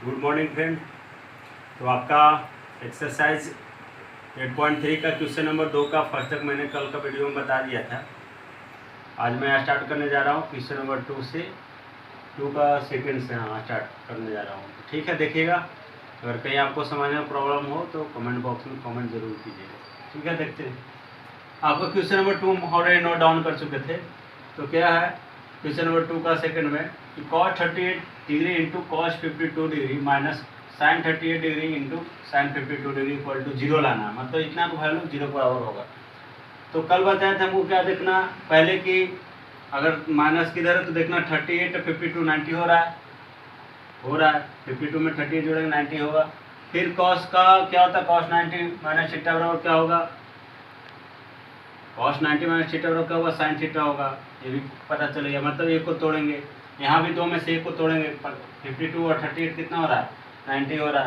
Good morning friend. तो आपका exercise 8.3 का क्वेश्चन नंबर 2 का फर्स्ट तक मैंने कल का वीडियो में बता दिया था। आज मैं स्टार्ट करने जा रहा हूँ क्वेश्चन नंबर 2 से 2 का सेकंड से स्टार्ट करने जा रहा हूँ। ठीक है, देखिएगा। अगर कहीं आपको समझने में प्रॉब्लम हो तो कमेंट बॉक्स में कमेंट जरूर कीजिएगा। ठीक है, देखते हैं। आपका question number 2 already note down कर चुके थे। तो क्या है क्वेश्चन नंबर 2 का सेकंड में कि cos 38 degree into cos 52 degree minus sine 38 degree into sine 52 degree equal to 0 लाना, मतलब इतना का वैल्यू 0 बराबर होगा। तो कल बताया था हमको क्या देखना, पहले कि अगर माइनस किधर है तो देखना 38 52 90 हो रहा है 52 में 38 जोड़ेंगे 90 होगा। फिर cos का क्या होता है, cos 90 माइनस थीटा बराबर क्या होगा, cos 90 माइनस थीटा बराबर क्या होगा, साइन थीटा होगा। ये भी पता चलेगा, मतलब एक को तोड़ेंगे, यहाँ भी दो में से एक को तोड़ेंगे। 52 और 38 कितना हो रहा है, 90 हो रहा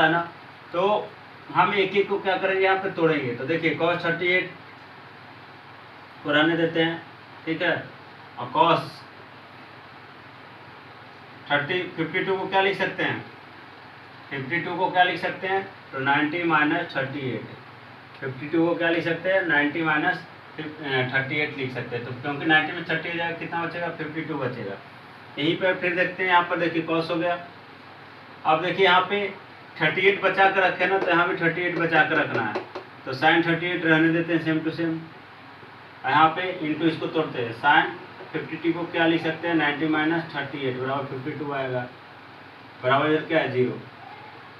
है ना। तो हम एक एक को क्या करेंगे, यहाँ पे तोड़ेंगे। तो देखिए cos 38 को रहने देते हैं, ठीक है, और cos 52 को क्या लिख सकते हैं, 52 को क्या लिख सकते हैं, तो 90 माइनस 38। 52 को क्या लिख सकते हैं, 90 माइनस 38 लिख सकते हैं। तो क्योंकि 90 में 30 जाएगा, कितना बचेगा, 52 बचेगा। यहीं पर फिर देखते हैं, यहाँ पर देखिए cos हो गया। अब देखिए यहाँ पे 38 बचा कर रखे ना, तो यहाँ भी 38 बचा कर रखना है। तो साइन 38 रहने देते हैं सेम टू सेम। यहाँ पे इंटू इसको तोड़ते हैं, साइन 52 को क्या लिख सकते हैं, 90 माइनस 38 बराबर 52 आएगा। बराबर इधर क्या है, 0।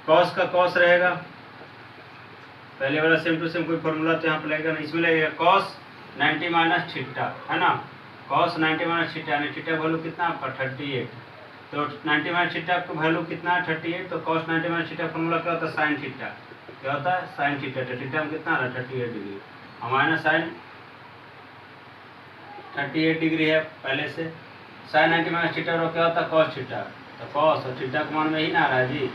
cos का cos रहेगा, पहले वाला सेम टू सेम कोई फॉर्मूला तो यहाँ पे लगेगा नहीं, इसमें लगेगा cos 90 माइनस थीटा, है ना। cos 90 माइनस थीटा यानी थीटा वैल्यू कितना आपका 38। तो 90 माइनस थीटा का वैल्यू कितना है, 38। तो cos 90 माइनस थीटा फॉर्मूला क्या होता है, साइन थीटा। क्या होता है, साइन थीटा। तो थीटा में कितना आ रहा है, 38 डिग्री। हमारा साइन 38 डिग्री है पहले से। साइन 90 माइनस थीटा और क्या होता है, cos थीटा। तो cos और थीटा का मान में ही ना आ रहा है जी,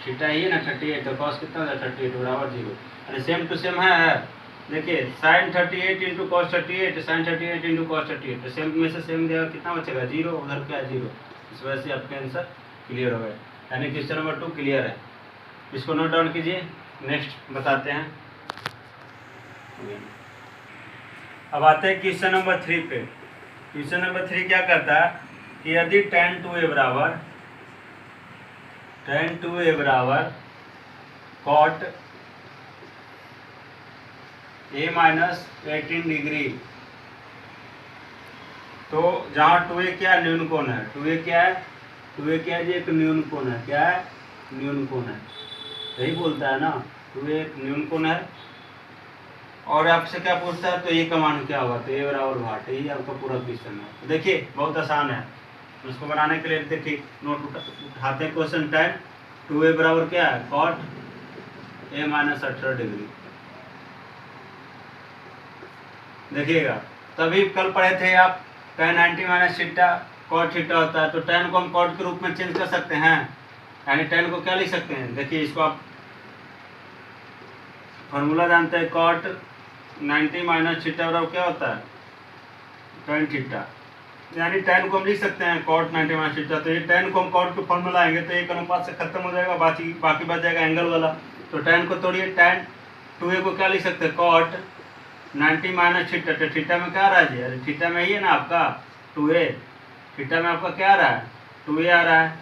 थीटा ही है ना 38। तो cos कितना हो जाए, 38 बराबर 0। अरे सेम टू सेम है। देखिए sine 38 into cos 38, sine 38 into cos 38। तो सेम में से सेम देगा, कितना बचेगा, 0। उधर क्या है, 0। इस वजह से आपका आंसर क्लियर हो गया, यानी क्वेश्चन नंबर 2 क्लियर है। इसको नोट डाउन कीजिए। नेक्स्ट बताते हैं। अब आते हैं क्वेश्चन नंबर 3 पे। क्वेश्चन नंबर 3 क्या कहता है कि यदि tan 2a बराबर cot a माइनस 18 डिग्री, तो जहाँ 2a क्या है, न्यून कोण है। 2a क्या है, 2a क्या है जी, एक न्यून कोण है। क्या है, न्यून कोण है। यही बोलता है ना, 2a एक न्यून कोण है। और आपसे क्या पूछता है, तो a का मान क्या होगा, तो a बराबर भाट। यही आपका पूरा क्वेश्चन है। तो देखिए बहुत आसान है, उसको बनाने के लिए देखिए नोट उठाते हैं क्वेश्चन। tan 2a बराबर क्या है, cot a माइनस 18 डिग्री। देखिएगा तभी कल पढ़े थे आप, tan 90 minus theta cot theta होता है। तो tan को हम cot के रूप में चेंज कर सकते हैं, यानी tan को क्या लिख सकते हैं, देखिए इसको आप फॉर्मूला जानते हैं, cot 90 माइनस थीटा बराबर क्या होता है, tan थीटा। यानी tan को हम लिख सकते हैं cot 90 माइनस थीटा। तो ये tan को हम cot के फॉर्मूला आएंगे तो एक अनुपात से खत्म हो जाएगा, बाकी बच जाएगा एंगल वाला। तो tan को तोड़िए, tan 2a को क्या लिख सकते हैं, cot 90 माइनस थीटा। तो थीटा में क्या आ रहा है जी, अरे थीटा में ही है ना आपका 2a। थीटा में आपका क्या आ रहा है, 2a आ रहा है।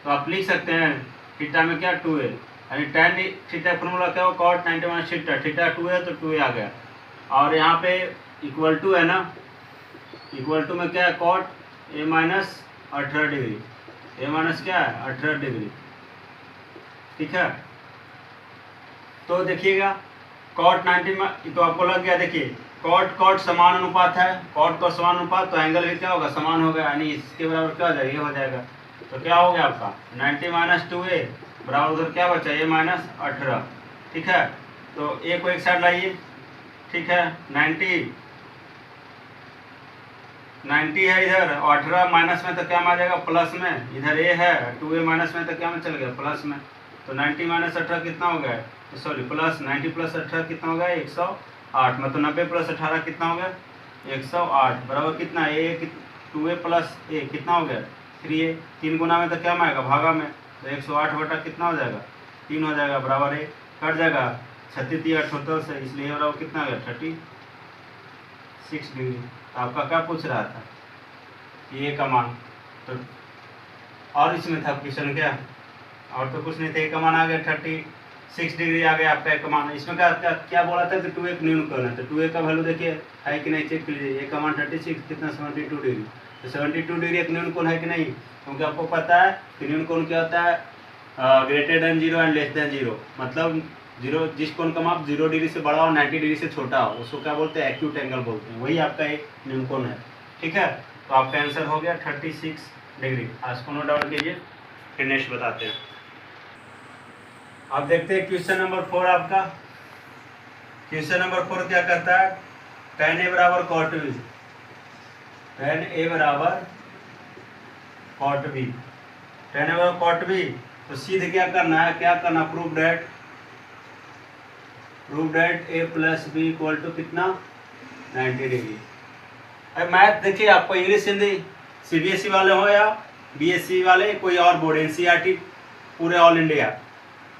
तो आप लिख सकते हैं थीटा में क्या, 2a, यानी tan थीटा फॉर्मूला क्या हो, cot 90 minus theta. Theta 2a तो 2a आ गया। और यहाँ पे इक्वल टू है ना, इक्वल टू में क्या है, cot a minus 18 degree. a minus क्या है, 18 डिग्री। ठीक है, तो देखिएगा cot 90 में तो आपको लग गया। देखिए cot समान अनुपात है, cot का समान अनुपात, तो एंगल भी क्या होगा, समान होगा, यानी इसके बराबर क्या हो जाएगा, ये हो जाएगा। तो क्या हो गया आपका 90 माइनस 2a बराबर उधर क्या बचा, a माइनस 18। ठीक है, तो a को एक साइड लाइए। ठीक है, 90 है इधर, और 18 माइनस में तो क्या में आ जाएगा, प्लस में। इधर a है, 2a माइनस में तो क्या में चल गया, प्लस में। तो 90 माइनस 18 कितना हो गया, सॉरी प्लस 90 प्लस 18 कितना हो गया, 108। मतलब 90 प्लस 18 कितना हो गया, 108 बराबर कितना, a 2a प्लस a कितना हो गया, 3a। 3 गुना में तो क्या में आएगा, भागा में। तो 108 बटा कितना हो जाएगा 3 हो जाएगा, बराबर है, कट जाएगा 36 अठहत्तर से, इसलिए बराबर कितना हो गया 36 डिग्री। तो आपका क्या पूछ रहा था ये का मान, तो और इसमें था क्वेश्चन क्या, और तो कुछ नहीं था, ये का मान आ गया 36 डिग्री आ गया आपका एक मान। इसमें क्या बोला था कि 2a न्यून कोण है, तो 2a का वैल्यू देखिए है कि नहीं चेक कीजिए, ये का मान 36 कितना 72 डिग्री, तो 72 डिग्री एक न्यून कोण है कि नहीं, क्योंकि आपको पता है कि न्यून कोण क्या होता है, greater than 0 and less than 0, मतलब 0 जिस कोण का माप 0 डिग्री से बड़ा हो 90 डिग्री से छोटा हो उसको क्या बोलते हैं, एक्यूट एंगल बोलते हैं, वही आपका एक न्यून कोण है। ठीक है, तो आपका आंसर हो गया 36 डिग्री। आज को नोट डाउन कीजिए, फिर नेक्स्ट बताते हैं। अब देखते हैं क्वेश्चन नंबर 4 आपका। क्वेश्चन नंबर 4 क्या करता है, tan a बराबर cot b, tan a बराबर cot b, tan a बराबर cot b, तो सीधे क्या करना है, क्या करना, prove that a plus B equal to कितना 90 डिग्री। अब मैथ देखिए, आपको इंग्लिश हिंदी CBSE वाले हो या BSc वाले कोई और बोर्ड, NCERT पूरे ऑल इंडिया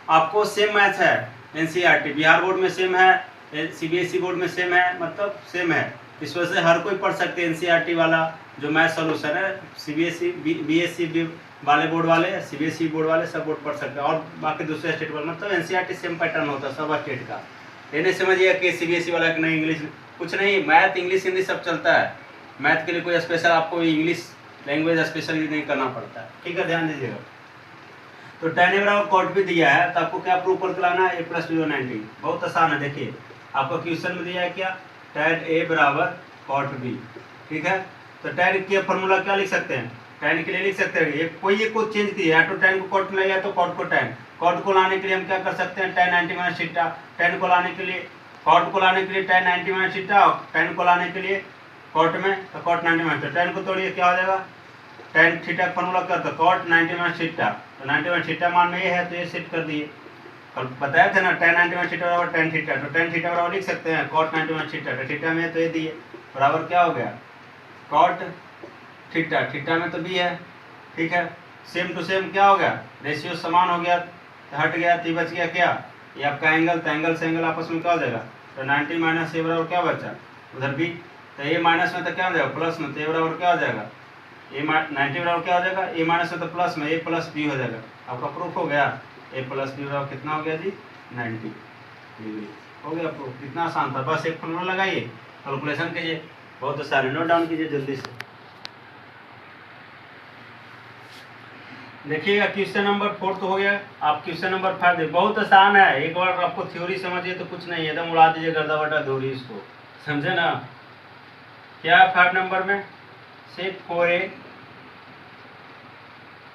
आपको सेम मैथ है, NCERT बिहार बोर्ड में सेम है, CBSE बोर्ड में सेम है, मतलब सेम है, इस वजह से हर कोई पढ़ सकते हैं। NCERT वाला जो मैथ सोल्यूशन है CBSE BSc वाले बोर्ड वाले, CBSE बोर्ड वाले सब बोर्ड पढ़ सकते हैं, और बाकी दूसरे स्टेट वाले, मतलब NCERT सेम पैटर्न होता है सब स्टेट का। ये नहीं समझिएगा कि CBSE वाला कि नहीं इंग्लिश, कुछ नहीं, मैथ इंग्लिश हिंदी सब चलता है, मैथ के लिए कोई स्पेशल आपको इंग्लिश लैंग्वेज स्पेशल नहीं करना पड़ता है। ठीक है, ध्यान दीजिएगा। तो tan a बराबर cot b दिया है, तो आपको क्या प्रूव करके लाना है, a प्लस बी 90, बहुत आसान है। देखिए आपको क्वेश्चन में दिया है क्या, tan a बराबर cot b, ठीक है, तो tan के फॉर्मूला क्या लिख सकते हैं, tan के लिए लिख सकते हैं ये कोई चेंज किया, या तो tan को cot में लिया तो cot को tan, cot को लाने के लिए हम क्या कर सकते हैं, tan 90 माइनस थीटा, tan को लाने के लिए cot को लाने के लिए tan 90 माइनस थीटा, tan को लाने के लिए cot में तो cot 90 माइनस, तो tan को तोड़िए क्या हो जाएगा, tan थीटा का फॉर्मूला क्या था, cot 90 माइनस थीटा, तो 90 माइनस थीटा मान में ये है तो ये सेट कर दिए, और बताया था ना tan 90 माइनस थीटा बराबर tan थीटा, तो tan थीटा बराबर लिख सकते हैं cot 90 माइनस थीटा, तो थीटा में तो ये दिए बराबर क्या हो गया cot थीटा, थीटा में तो b है। ठीक है, सेम टू सेम क्या हो गया, रेशियो समान हो गया, तो हट गया, तो बच गया क्या, ये आपका एंगल, तो एंगल से एंगल आपस में क्या हो जाएगा, तो 90 माइनस ए बराबर क्या बचा उधर b, तो ए माइनस में तो क्या हो जाएगा प्लस में, तो ए बराबर क्या हो जाएगा, ए 90 बराबर क्या हो जाएगा, ए माइनस में तो प्लस में, ए प्लस बी हो जाएगा। आपका प्रूफ हो गया, ए प्लस बी बराबर कितना हो गया जी 90 डिग्री, हो गया प्रूफ। कितना आसान था, बस एक फॉर्मूला लगाइए, कैलकुलेशन कीजिए, बहुत सारे नोट डाउन कीजिए जल्दी से। देखिएगा क्वेश्चन नंबर 4 तो हो गया, आप क्वेश्चन नंबर 5 देखिए, बहुत आसान है, एक बार आपको थ्योरी समझिए तो कुछ नहीं, एकदम उड़ा दीजिए गर्दा बटा धूरी, इसको समझे ना। क्या है 5 नंबर में, सेक 4a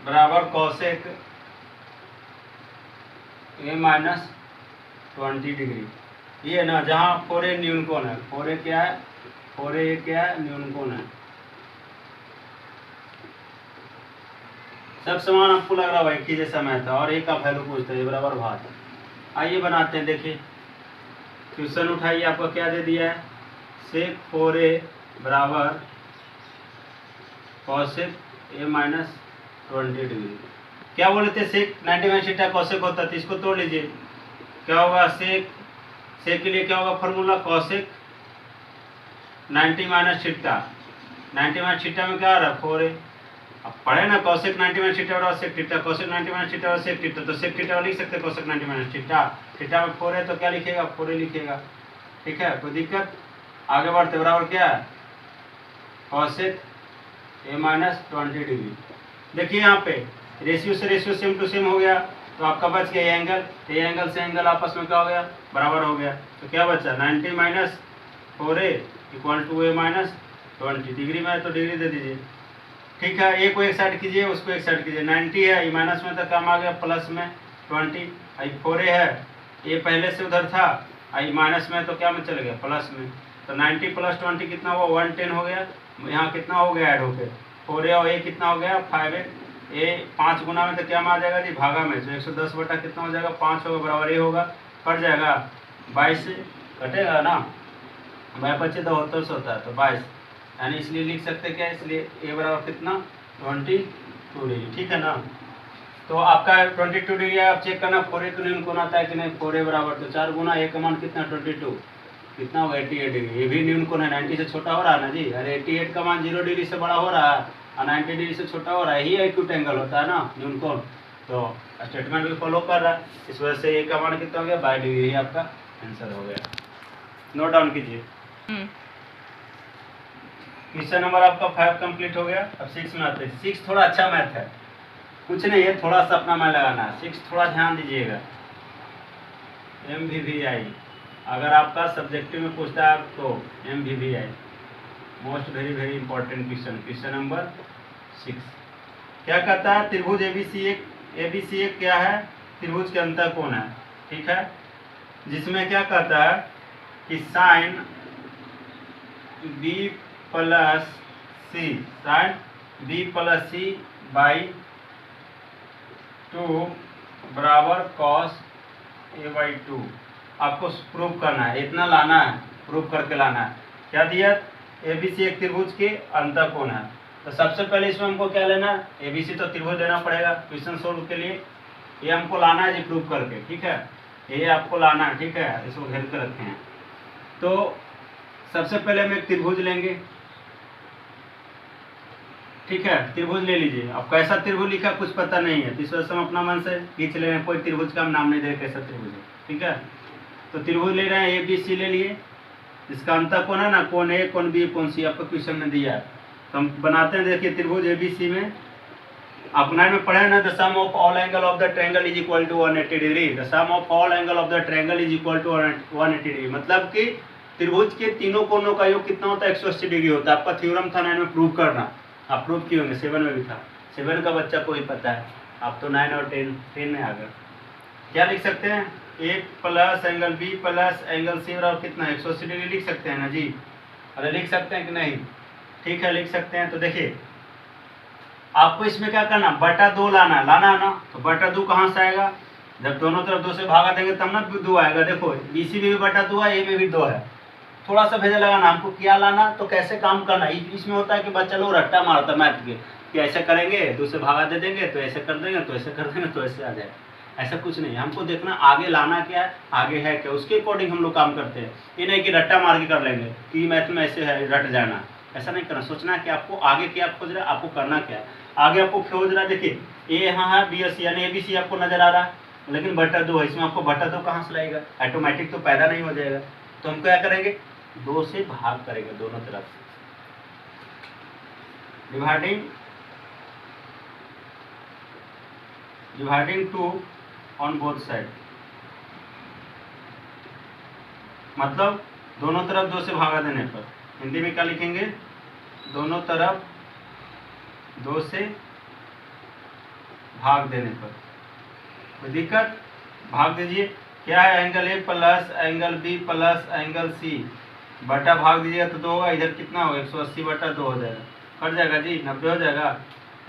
बराबर कॉसेक a माइनस 20 डिग्री, ये ना जहाँ 4a न्यून कोण है, 4a क्या है, 4a क्या है न्यून कोण है, सब समान आपको लग रहा है एक ही जैसा मैथ था, और एक का वैल्यू पूछता है बराबर भाग। आइए बनाते हैं, देखिए क्वेश्चन उठाइए, आपको क्या दे दिया है, सेक 4a बराबर कॉसेक a माइनस 20 डिग्री। क्या बोले थे, सेक 90 माइनस थीटा कॉसेक होता है, तो इसको तोड़ लीजिए, क्या होगा, सेक के लिए क्या होगा formula, cosec 90 minus theta, 90 minus theta में क्या आ रहा है 4a, अब पढ़े ना कॉसेक 90 माइनस थीटा बराबर sec theta, cosec 90 minus theta बराबर सेक थीटा, तो सेक थीटा लिख सकते हैं कॉसेक 90 माइनस थीटा, थीटा में 4 है तो क्या लिखेगा 4a लिखेगा। ठीक है, कोई दिक्कत, आगे बढ़ते, बराबर क्या है कॉसेक a माइनस 20 डिग्री। देखिए यहाँ पे रेशियो से रेशियो सेम टू सेम हो गया, तो आपका बच गया एंगल, तो ये एंगल से एंगल आपस में क्या हो गया बराबर हो गया, तो क्या बचा 90 minus 4a equal to a minus 20 degree में, तो डिग्री दे दीजिए। ठीक है, ए को एक साइड कीजिए, उसको एक साइड कीजिए, 90 है, ये माइनस में तो कम आ गया, प्लस में 20, आई 4a है, ये पहले से उधर था, आई माइनस में तो क्या में चले गया प्लस में, तो 90 प्लस 20 कितना हुआ 110 हो गया, यहाँ कितना हो गया ऐड होके 4a और a कितना हो गया 5a, ए 5 गुना में तो क्या में आ जाएगा जी भागा में, तो 110 बटा कितना हो जाएगा 5 होगा, बराबर ए होगा, कट जाएगा 22 से कटेगा ना, 22 तो 72 होता है, तो 22 यानी इसलिए लिख सकते क्या, इसलिए ए बराबर कितना 22 डिग्री। ठीक है ना, तो आपका 22 डिग्री है, आप चेक करना 4A तो न्यून कोण आता है कि नहीं। 4A बराबर तो 4 गुना A का मान कितना 22 कितना होगा 88 डिग्री। ये भी न्यून कोण है, 90 से छोटा हो रहा है ना जी। अरे 88 का मान 0 डिग्री से बड़ा हो रहा है और 90 डिग्री से छोटा हो रहा है, यही एक्यूट एंगल होता है ना न्यून कोण। तो स्टेटमेंट भी फॉलो कर रहा है, इस वजह से A का मान कितना हो गया 22 डिग्री। यही आपका आंसर हो गया, नोट डाउन कीजिए। क्वेश्चन नंबर आपका 5 कंप्लीट हो गया। अब 6 में आते हैं। 6 थोड़ा अच्छा मैथ है, कुछ नहीं है, थोड़ा सा अपना मन लगाना है। 6 थोड़ा ध्यान दीजिएगा। MVVI अगर आपका सब्जेक्टिव में पूछता है तो MVVI most very very important question. Question number 6 क्या कहता है, त्रिभुज ABC एक क्या है, त्रिभुज के अंतर कोण है, ठीक है। जिसमें क्या कहता है कि sine B plus C sine B plus C by 2 बराबर कॉस A बाई 2 आपको प्रूव करना है, इतना लाना है, प्रूव करके लाना है। क्या दिया, ABC एक त्रिभुज के अंतर कोण है। तो सबसे पहले इसमें हमको क्या लेना है, ABC तो त्रिभुज लेना पड़ेगा क्वेश्चन सोल्व के लिए। ये हमको लाना है जी प्रूव करके, ठीक है। ये आपको लाना है, ठीक है, इसको घेर कर रखे हैं। तो सबसे पहले हम एक त्रिभुज लेंगे, ठीक है। त्रिभुज ले लीजिए। अब कैसा त्रिभुज लिखा कुछ पता नहीं है, तो इस वजह से हम अपना मन से खींच ले रहे हैं। कोई त्रिभुज का हम नाम नहीं दे रहे कैसा त्रिभुज है, ठीक है। तो त्रिभुज ले रहे हैं ABC ले लिए, इसका अंतर कोण है ना, कोण A कोण B कोण C आपको क्वेश्चन में दिया है। तो हम बनाते हैं, देखिए त्रिभुज ABC में आप 9 में पढ़े ना, the sum of all angle of the triangle is equal to 180 degree. The sum of all angle of the triangle is equal to 180 degree, मतलब कि त्रिभुज के तीनों कोणों का योग कितना होता है 180 डिग्री होता है। आपका थ्योरम था 9 में, प्रूव करना, आप प्रूव किए होंगे, 7 में भी था। 7 का बच्चा को ही पता है, आप तो 9 और 10 में आ गए। क्या लिख सकते हैं, A plus angle B plus angle C और कितना 180 डिग्री लिख सकते हैं ना जी। अरे लिख सकते हैं कि नहीं, ठीक है लिख सकते हैं। तो देखिए आपको इसमें क्या करना, बटा 2 लाना है ना। तो बटा 2 कहाँ से आएगा, जब दोनों तरफ 2 से भागा देंगे तब ना 2 आएगा। देखो BC में भी बटा 2 है, A में भी 2 है, थोड़ा सा भेजा लगाना। हमको क्या लाना, तो कैसे काम करना। इसमें होता है कि बच्चा लोग रट्टा मारता मैथ के, कि ऐसे करेंगे 2 से भागा दे देंगे, तो ऐसे कर देंगे, तो ऐसे कर देंगे, तो ऐसे आ जाए। ऐसा कुछ नहीं, हमको देखना आगे लाना क्या है, आगे है क्या, उसके अकॉर्डिंग हम लोग काम करते हैं। ये नहीं कि रट्टा मार के कर लेंगे कि मैथ में ऐसे है रट जाना, ऐसा नहीं करना। सोचना है कि आपको आगे क्या खोज रहा है, आपको करना क्या है। आगे आपको खोज रहा है, देखिए A यहाँ है, B और C यानी ABC आपको नजर आ रहा है, लेकिन बटा 2 है, इसमें आपको बटा 2 कहाँ से लाएगा, ऑटोमेटिक तो पैदा नहीं हो जाएगा। तो हम क्या करेंगे, 2 से भाग करेंगे दोनों तरफ, डिवाइडिंग 2 ऑन बोथ साइड, मतलब दोनों तरफ 2 से भागा देने पर। हिंदी में क्या लिखेंगे, दोनों तरफ 2 से भाग देने पर। कोई दिक्कत, भाग दीजिए। क्या है, angle A plus angle B plus angle C बटा भाग दीजिएगा तो 2 होगा, इधर कितना होगा 180 बटा 2 हो जाएगा, कट जाएगा जी, 90 हो जाएगा।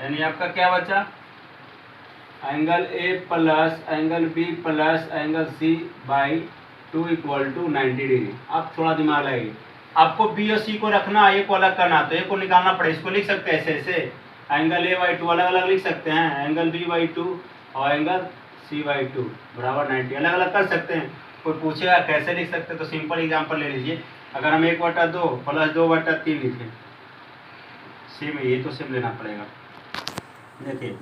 यानी आपका क्या बचा, angle A plus angle B plus angle C by 2 equal to 90 degree. आप थोड़ा दिमाग लगाइए, आपको B और C को रखना, A को अलग करना, तो A को निकालना पड़े। इसको लिख सकते हैं ऐसे ऐसे, एंगल A बाई 2 अलग अलग लिख सकते हैं, एंगल B बाई 2 और एंगल C बाई 2 बराबर 90, अलग अलग कर सकते हैं। कोई पूछेगा कैसे लिख सकते हैं, तो सिंपल एग्जाम्पल ले लीजिए। अगर हम 1/2 प्लस 2/3 लिखें, सेम ये तो सेम लेना पड़ेगा। देखिए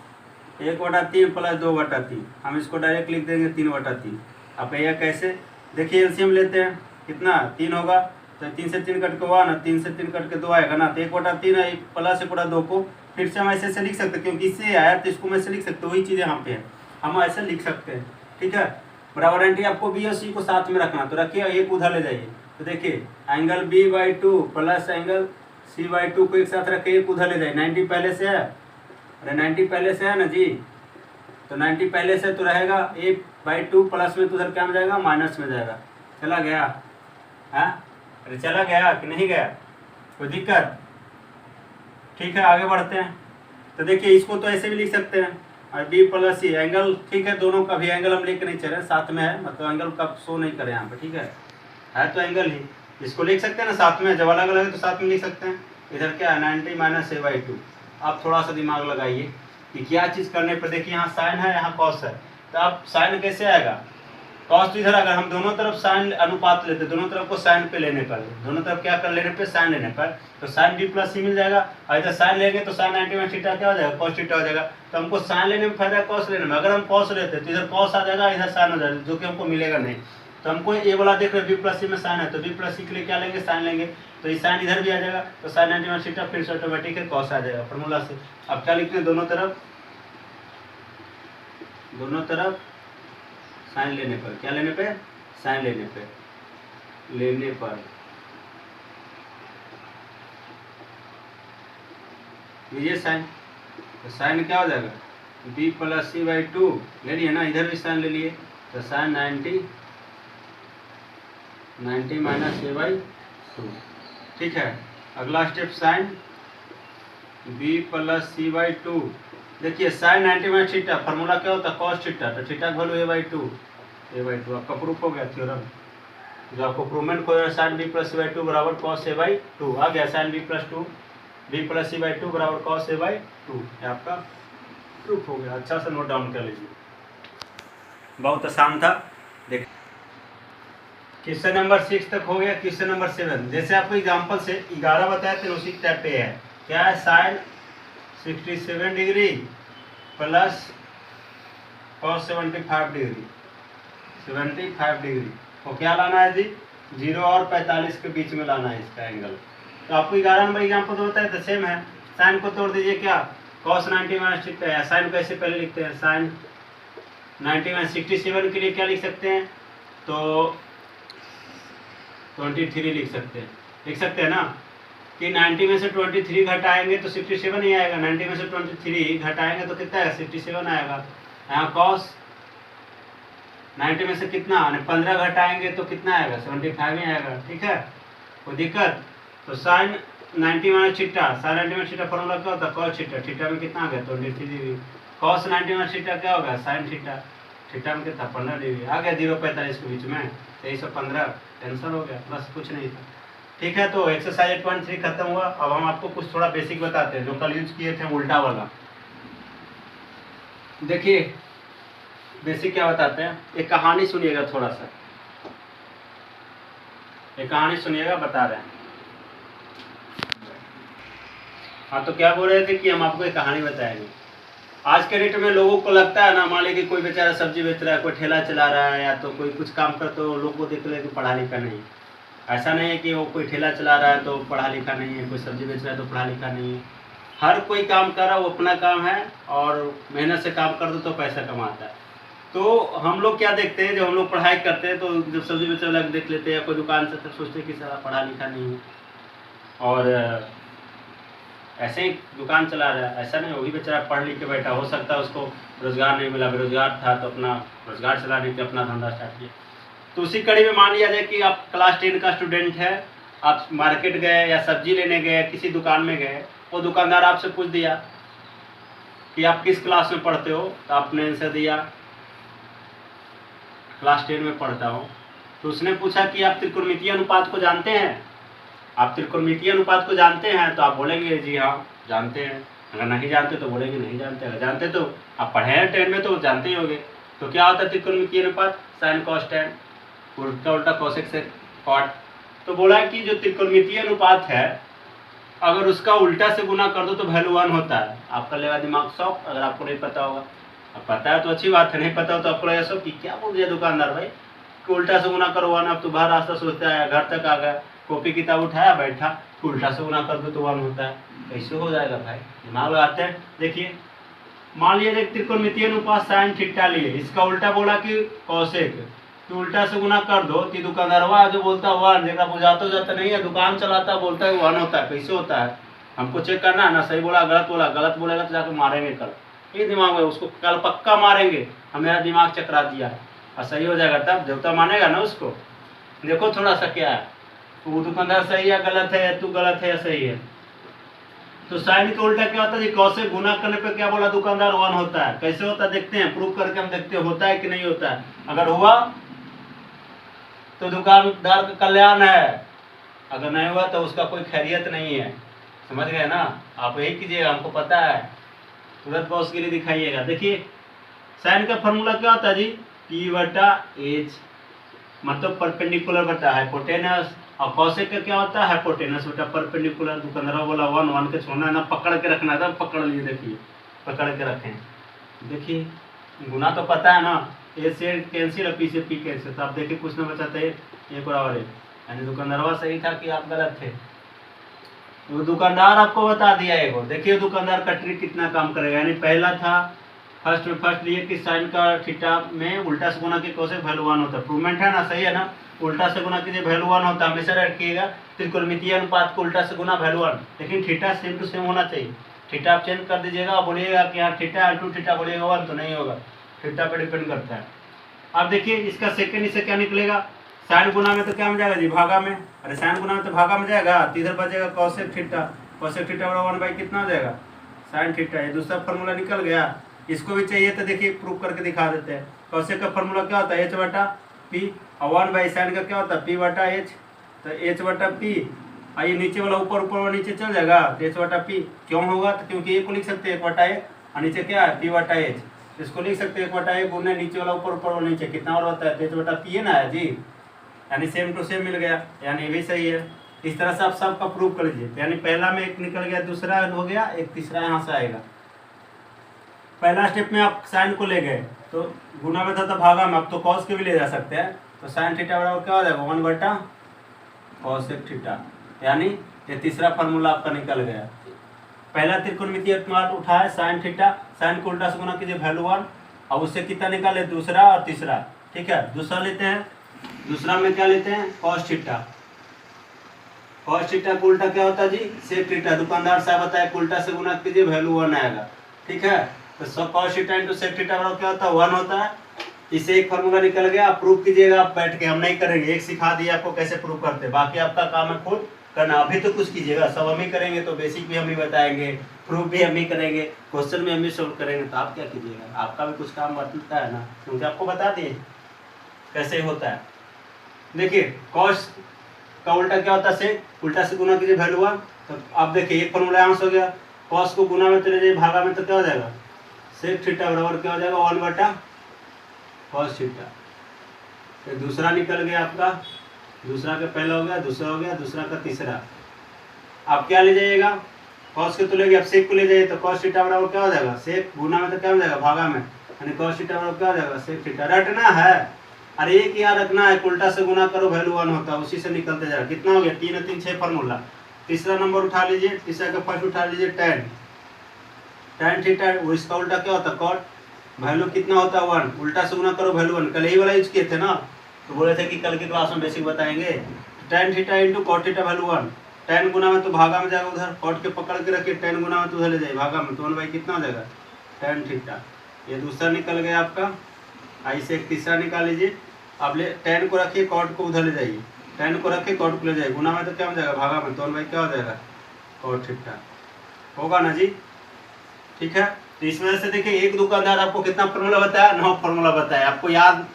1/3 प्लस 2/3, हम इसको डायरेक्ट लिख देंगे 3/3। अब यह कैसे, देखिए एलसीएम लेते हैं, कितना 3 होगा, तो 3 से 3 कट के हुआ ना, 3 से 3 कट के 2 आएगा ना, तो 1/3 है, प्लस 1/2 को फिर से हम ऐसे लिख सकते हैं, क्योंकि इससे आया तो इसको मैं ऐसे लिख सकते, वही चीज़ यहाँ पे है, हम ऐसे लिख सकते हैं, ठीक है। बराबर एंटी आपको B और C को साथ में रखना, तो रखिए एक उधर ले जाइए। तो देखिए angle B by 2 plus angle C by 2 को एक साथ रखे, एक उधर ले जाइए। 90 पहले से है, अरे 90 पहले से है ना जी, तो 90 पहले से तो रहेगा A/2 प्लस में, तो उधर क्या में जाएगा, माइनस में जाएगा। चला गया, हाँ अरे चला गया कि नहीं गया, कोई दिक्कत, ठीक है आगे बढ़ते हैं। तो देखिए इसको तो ऐसे भी लिख सकते हैं, और B प्लस C एंगल, ठीक है दोनों का भी एंगल हम लेके नहीं चल रहे, साथ में है, मतलब एंगल का शो नहीं करें यहाँ पे, ठीक है तो एंगल ही, इसको लिख सकते हैं ना साथ में, जब अलग अलग है तो साथ में लिख सकते हैं। इधर क्या है 90 माइनस A/2, आप थोड़ा सा दिमाग लगाइए, कि क्या चीज़ करने पर, देखिए यहाँ साइन है, यहाँ कॉस है, तो अब साइन कैसे आएगा, कॉस तो इधर, अगर हम दोनों तरफ साइन अनुपात लेते, दोनों तरफ को साइन पे लेने पर, दोनों तरफ क्या कर लेने पे, साइन लेने पर, तो साइन बी प्लस सी मिल जाएगा। और इधर साइन लेंगे तो साइन 90 माइनस थीटा क्या हो जाएगा, कॉस थीटा हो जाएगा। तो हमको साइन लेने में फायदा है कॉस लेने में, अगर हम कॉस लेते तो इधर कॉस आ जाएगा, इधर साइन हो जाएगा, जो कि हमको मिलेगा नहीं। तो हमको ये वाला देख रहे बी प्लस सी में साइन है, तो बी प्लस सी के लिए क्या लेंगे, साइन लेंगे, तो ये साइन इधर भी आ जाएगा, तो साइन 90 माइनस थीटा फिर से ऑटोमेटिक है कॉस आ जाएगा फॉर्मूला से। अब क्या लिखते हैं, दोनों तरफ साइन लेने पर, क्या लेने पे, साइन लेने पर लीजिए साइन, तो साइन क्या हो जाएगा, b प्लस सी बाई 2 ले लिए ना, इधर भी साइन ले लिए, तो साइन 90 माइनस ए बाई 2, ठीक है। अगला step sine b plus C by 2, देखिए साइन 90 माइनस थीटा, फार्मूला क्या होता है, कॉस थीटा, तो थीटा का वैल्यू ए बाई 2 आपका प्रूफ हो गया थ्योरम, जो आपको प्रूवमेंट को sine B plus C by 2 बराबर कॉस ए बाई 2 आ गया, sine B plus C by 2 बराबर कॉस ए बाई 2, ये आपका प्रूफ हो गया। अच्छा से नोट डाउन कर लीजिए, बहुत आसान था। देख क्वेश्चन नंबर 6 तक हो गया। क्वेश्चन नंबर 7, जैसे आपको एग्जाम्पल से 11 बताया थे उसी टाइप पे है, क्या है, sine 67 degree plus cos 75 degree, तो क्या लाना है जी, 0 और 45 के बीच में लाना है इसका एंगल। तो आपको 11 नंबर एग्जाम्पल तो होता है, तो सेम है, साइन को तोड़ दीजिए, क्या, कॉस 90 माइनस थीटा है, साइन को ऐसे पहले लिखते हैं, साइन 90 माइनस 67 के लिए क्या लिख सकते हैं, तो 23 लिख सकते हैं ना, कि 90 में से 23 घटाएंगे तो 67 ही आएगा, 90 में से 23 घटाएंगे तो कितना आएगा, 67 आएगा। यहाँ कॉस 90 में से कितना 15 घटाएंगे तो कितना आएगा, 75 ही आएगा, ठीक है, कोई दिक्कत। तो sine 90 minus theta, sine 90 minus theta formula क्या होता है, कॉस थीटा, थीटा में कितना आ गया, 23 डिग्री, कॉस 90 माइनस थीटा क्या होगा, साइन थीटा, थीटा में कितना 15 डिग्री आ गया, 0-45 के बीच में 2315, टेंशन हो गया, बस कुछ नहीं था, ठीक है। तो एक्सरसाइज 8.3 खत्म हुआ। अब हम आपको कुछ थोड़ा बेसिक बताते हैं, जो कल यूज किए थे उल्टा वाला। देखिए बेसिक क्या बताते हैं, एक कहानी सुनिएगा, थोड़ा सा एक कहानी सुनिएगा, बता रहे हैं। हाँ, तो क्या बोल रहे थे कि हम आपको एक कहानी बताएंगे। आज के डेट में लोगों को लगता है ना, मान लीजिए कि कोई बेचारा सब्जी बेच रहा है, कोई ठेला चला रहा है, या तो कोई कुछ काम कर, तो लोग को देख ले कि पढ़ा लिखा नहीं। ऐसा नहीं है कि वो कोई ठेला चला रहा है तो पढ़ा लिखा नहीं है, कोई सब्जी बेच रहा है तो पढ़ा लिखा नहीं है। हर कोई काम कर रहा है, वो अपना काम है, और मेहनत से काम कर दो तो पैसा कमाता है। तो हम लोग क्या देखते हैं, जब हम लोग पढ़ाई करते हैं तो जब सब्जी बेचने वाला देख लेते हैं या कोई दुकान से, तब सोचते हैं कि सारा पढ़ा लिखा नहीं है और ऐसे ही दुकान चला रहा है। ऐसा नहीं, वो भी बेचारा पढ़ लिख के बैठा, हो सकता है उसको रोजगार नहीं मिला, बेरोजगार था, तो अपना रोजगार चलाने के अपना धंधा स्टार्ट किया। तो उसी कड़ी में मान लिया जाए कि आप क्लास 10 का स्टूडेंट है, आप मार्केट गए या सब्जी लेने गए, किसी दुकान में गए, वो दुकानदार आपसे पूछ दिया कि आप किस क्लास में पढ़ते हो, तो आपने आंसर दिया क्लास 10 में पढ़ता हूँ। तो उसने पूछा कि आप त्रिकोणमितीय अनुपात को जानते हैं, आप त्रिकोणमितीय अनुपात को जानते हैं, तो आप बोलेंगे जी हाँ जानते हैं। अगर नहीं जानते तो बोलेंगे नहीं जानते, अगर जानते तो आप पढ़े हैं 10 में तो जानते ही होंगे। तो क्या होता है त्रिकोणमितीय अनुपात, साइन कॉस टेन, उल्टा उल्टा कोसेक से कॉट। तो बोला कि जो त्रिकोणमितीय अनुपात है, अगर उसका उल्टा से गुना कर दो तो वैल्यू 1 होता है। आपका लेगा दिमाग शॉक, अगर आपको नहीं पता होगा। अब पता है तो अच्छी बात है, नहीं पता हो तो आपको लगेगा सब कि क्या बोल दिया दुकानदार भाई कि उल्टा से गुना करो 1। अब तो बाहर रास्ता सोचता है, घर तक आ गया, कॉपी किताब उठाया बैठा, उल्टा से गुना कर दो तो 1 होता है, कैसे हो जाएगा भाई, दिमाग लगाते हैं। देखिए मान लीजिए त्रिकोणमितीय अनुपात साइन थीटा लिए, इसका उल्टा बोला कि कॉसेक, तो उल्टा से गुना कर दो, तो दुकानदारवा जो बोलता है 1, जगह बुझाता नहीं है, दुकान चलाता बोलता है 1 होता है, कैसे होता है, हमको चेक करना है ना, सही बोला गलत बोला, गलत बोलेगा तो जाकर मारेंगे कल, ये दिमाग में उसको कल पक्का मारेंगे, हमें दिमाग चकरा दिया और सही हो जाएगा, तब देवता मानेगा ना उसको। देखो थोड़ा सा क्या है, वो दुकानदार सही है गलत है, तू गलत है या सही है। तो साइन का उल्टा क्या होता है, कौ से गुना करने पे क्या बोला दुकानदार 1 होता है, कैसे होता है देखते हैं, प्रूफ करके हम देखते हैं होता है कि नहीं होता है। अगर हुआ तो दुकानदार का कल्याण है, अगर नहीं हुआ तो उसका कोई खैरियत नहीं है, समझ गए ना। आप यही कीजिएगा, हमको पता है तुरंत कॉस के लिए दिखाइएगा। देखिए साइन का फॉर्मूला क्या होता है जी, P बटा H, मतलब परपेंडिकुलर बटा हाइपोटेनस, और कॉसेक का क्या होता है, हाइपोटेनस बटा परपेंडिकुलर। दुकानदार बोला 1 1 के छोड़ना है ना, पकड़ के रखना है, पकड़ लिए, देखिए पकड़ के रखें। देखिए गुना तो पता है ना, ए से कैंसिल और पी से पी कैंसिल, तो आप देखिए कुछ ना बचाते एक बराबर है, यानी दुकानदार सही था कि आप गलत थे। वो दुकानदार आपको बता दिया है वो। देखिए दुकानदार का ट्रिक कितना काम करेगा। यानी पहला था फर्स्ट लिए कि साइन का थीटा में उल्टा से गुना के कॉसेक वैल्यू 1 होता है। प्रूवमेंट है ना, सही है ना, उल्टा से गुना कीजिए वैल्यू 1 होता है। हमेशा रखिएगा त्रिकोणमितीय अनुपात को उल्टा से गुना वैल्यू 1, लेकिन थीटा सेम टू सेम होना चाहिए। थीटा आप चेंज कर दीजिएगा और बोलिएगा कि यहाँ थीटा इंटू थीटा बोलिएगा 1 तो नहीं होगा, थीटा पर डिपेंड करता है। अब देखिए इसका सेकेंड इससे क्या निकलेगा, साइन गुना में तो क्या में जाएगा जी, भागा में। अरे साइन गुना में तो भागा में जाएगा, तो इधर बचेगा कॉसेक थीटा, कॉसेक थीटा बराबर 1 बाई कितना हो जाएगा, साइन थीटा। ये दूसरा फॉर्मूला निकल गया। इसको भी चाहिए तो देखिए प्रूफ करके दिखा देते हैं। कॉसेक का फॉर्मूला क्या होता है, एच बटा पी, और 1 बाई साइन का क्या होता है, पी बटा एच, तो एच बटा पी। आइए नीचे वाला ऊपर ऊपर वाला नीचे चल जाएगा, तो एच बटा पी क्यों होगा, तो क्योंकि ए को लिख सकते हैं 1 बटा ए, और नीचे क्या है पी बटा एच, इसको लिख सकते हैं 1 बटा ए गुने नीचे वाला ऊपर ऊपर वाला नीचे कितना और होता है, तो एच बटा पी है ना है जी, यानी सेम टू सेम मिल गया, यानी ये भी सही है। इस तरह से आप सबका प्रूफ कर लीजिए। यानी पहला में एक निकल गया, दूसरा हो गया, एक तीसरा यहाँ से आएगा। पहला स्टेप में आप साइन को ले गए तो गुना में था तो भागा में, अब तो कॉस के भी ले जा सकते हैं। तो साइन थीटा बराबर क्या हो जाएगा 1 बटा कॉसेक थीटा, यानी ये तीसरा फार्मूला आपका निकल गया। पहला त्रिकोणमितीय अनुपात उठाए साइन थीटा, साइन को उल्टा से गुना कीजिए वैल्यू 1, और उससे कितना निकाले दूसरा और तीसरा। ठीक है, दूसरा लेते हैं, दूसरा में क्या लेते हैं कॉस थीटा। कॉस थीटा को उल्टा क्या होता है जी, सेक थीटा। दुकानदार साहब बताए उल्टा से गुना कीजिए वैल्यू 1 आएगा। ठीक है, तो cos theta into sec theta बराबर क्या होता है 1 होता है। इससे एक फार्मूला निकल गया। आप प्रूफ कीजिएगा आप बैठ के, हम नहीं करेंगे, एक सिखा दिया आपको कैसे प्रूफ करते हैं, बाकी आपका काम है खुद करना। अभी तो कुछ कीजिएगा, सब हम ही करेंगे, तो बेसिक भी हम ही बताएंगे, प्रूफ भी हम ही करेंगे, क्वेश्चन भी हम ही सोल्व करेंगे, तो आप क्या कीजिएगा, आपका भी कुछ काम बनता है ना, क्योंकि आपको बता दिए कैसे होता है। देखिए कॉस का उल्टा क्या होता है सेक, उल्टा से गुना कीजिए वैल्यू 1, तो आप देखिए एक फार्मूला यहाँ से हो गया, कॉस को गुना में चले जाइए भागा में, तो क्या हो जाएगा सेक थीटा बराबर क्या हो जाएगा 1 बटा कॉस थीटा। तो दूसरा निकल गया आपका, दूसरा का पहला हो गया, दूसरा हो गया, दूसरा का तीसरा। आप क्या ले जाइएगा, कॉस के तो ले गए, अब सेक को ले जाइए, तो कॉस थीटा बराबर क्या हो जाएगा सेक गुना में तो क्या हो जाएगा भागा में, यानी कॉस थीटा बराबर क्या हो जाएगा सेक थीटा। रटना है, अरे एक याद रखना है, उल्टा से गुना करो वैल्यू 1 होता है, उसी से निकलते जाएगा। कितना हो गया 3 और 3 6 फार्मूला। तीसरा नंबर उठा लीजिए, तीसरा का फर्स्ट उठा लीजिए tan थीटा, वो इसका उल्टा क्या होता है कॉट, वैल्यू कितना होता है 1, उल्टा से गुना करो वैल्यू 1। कल ही वाला यूज किए थे ना, तो बोले थे कि कल की क्लास में बेसिक बताएंगे। tan theta into cot theta value 1, tan गुना में तो भागा में जाएगा उधर, कॉट के पकड़ के रखिए, tan गुना में तो उधर ले जाइए भागा में, तो 1 बाई कितना हो जाएगा tan थीटा। ये दूसरा निकल गया आपका। ऐसे एक तीसरा निकाल लीजिए, आप ले tan को रखिए, कॉट को उधर ले जाइए, tan को रखिए कॉट को ले जाइए, गुना में तो क्या हो जाएगा भागा में, तो 1 बाई क्या हो जाएगा कॉट थीटा। होगा ना जी, ठीक है। तो इस वजह से देखिए एक दुकानदार आपको कितना फार्मूला बताया, 9 फार्मूला बताया, आपको याद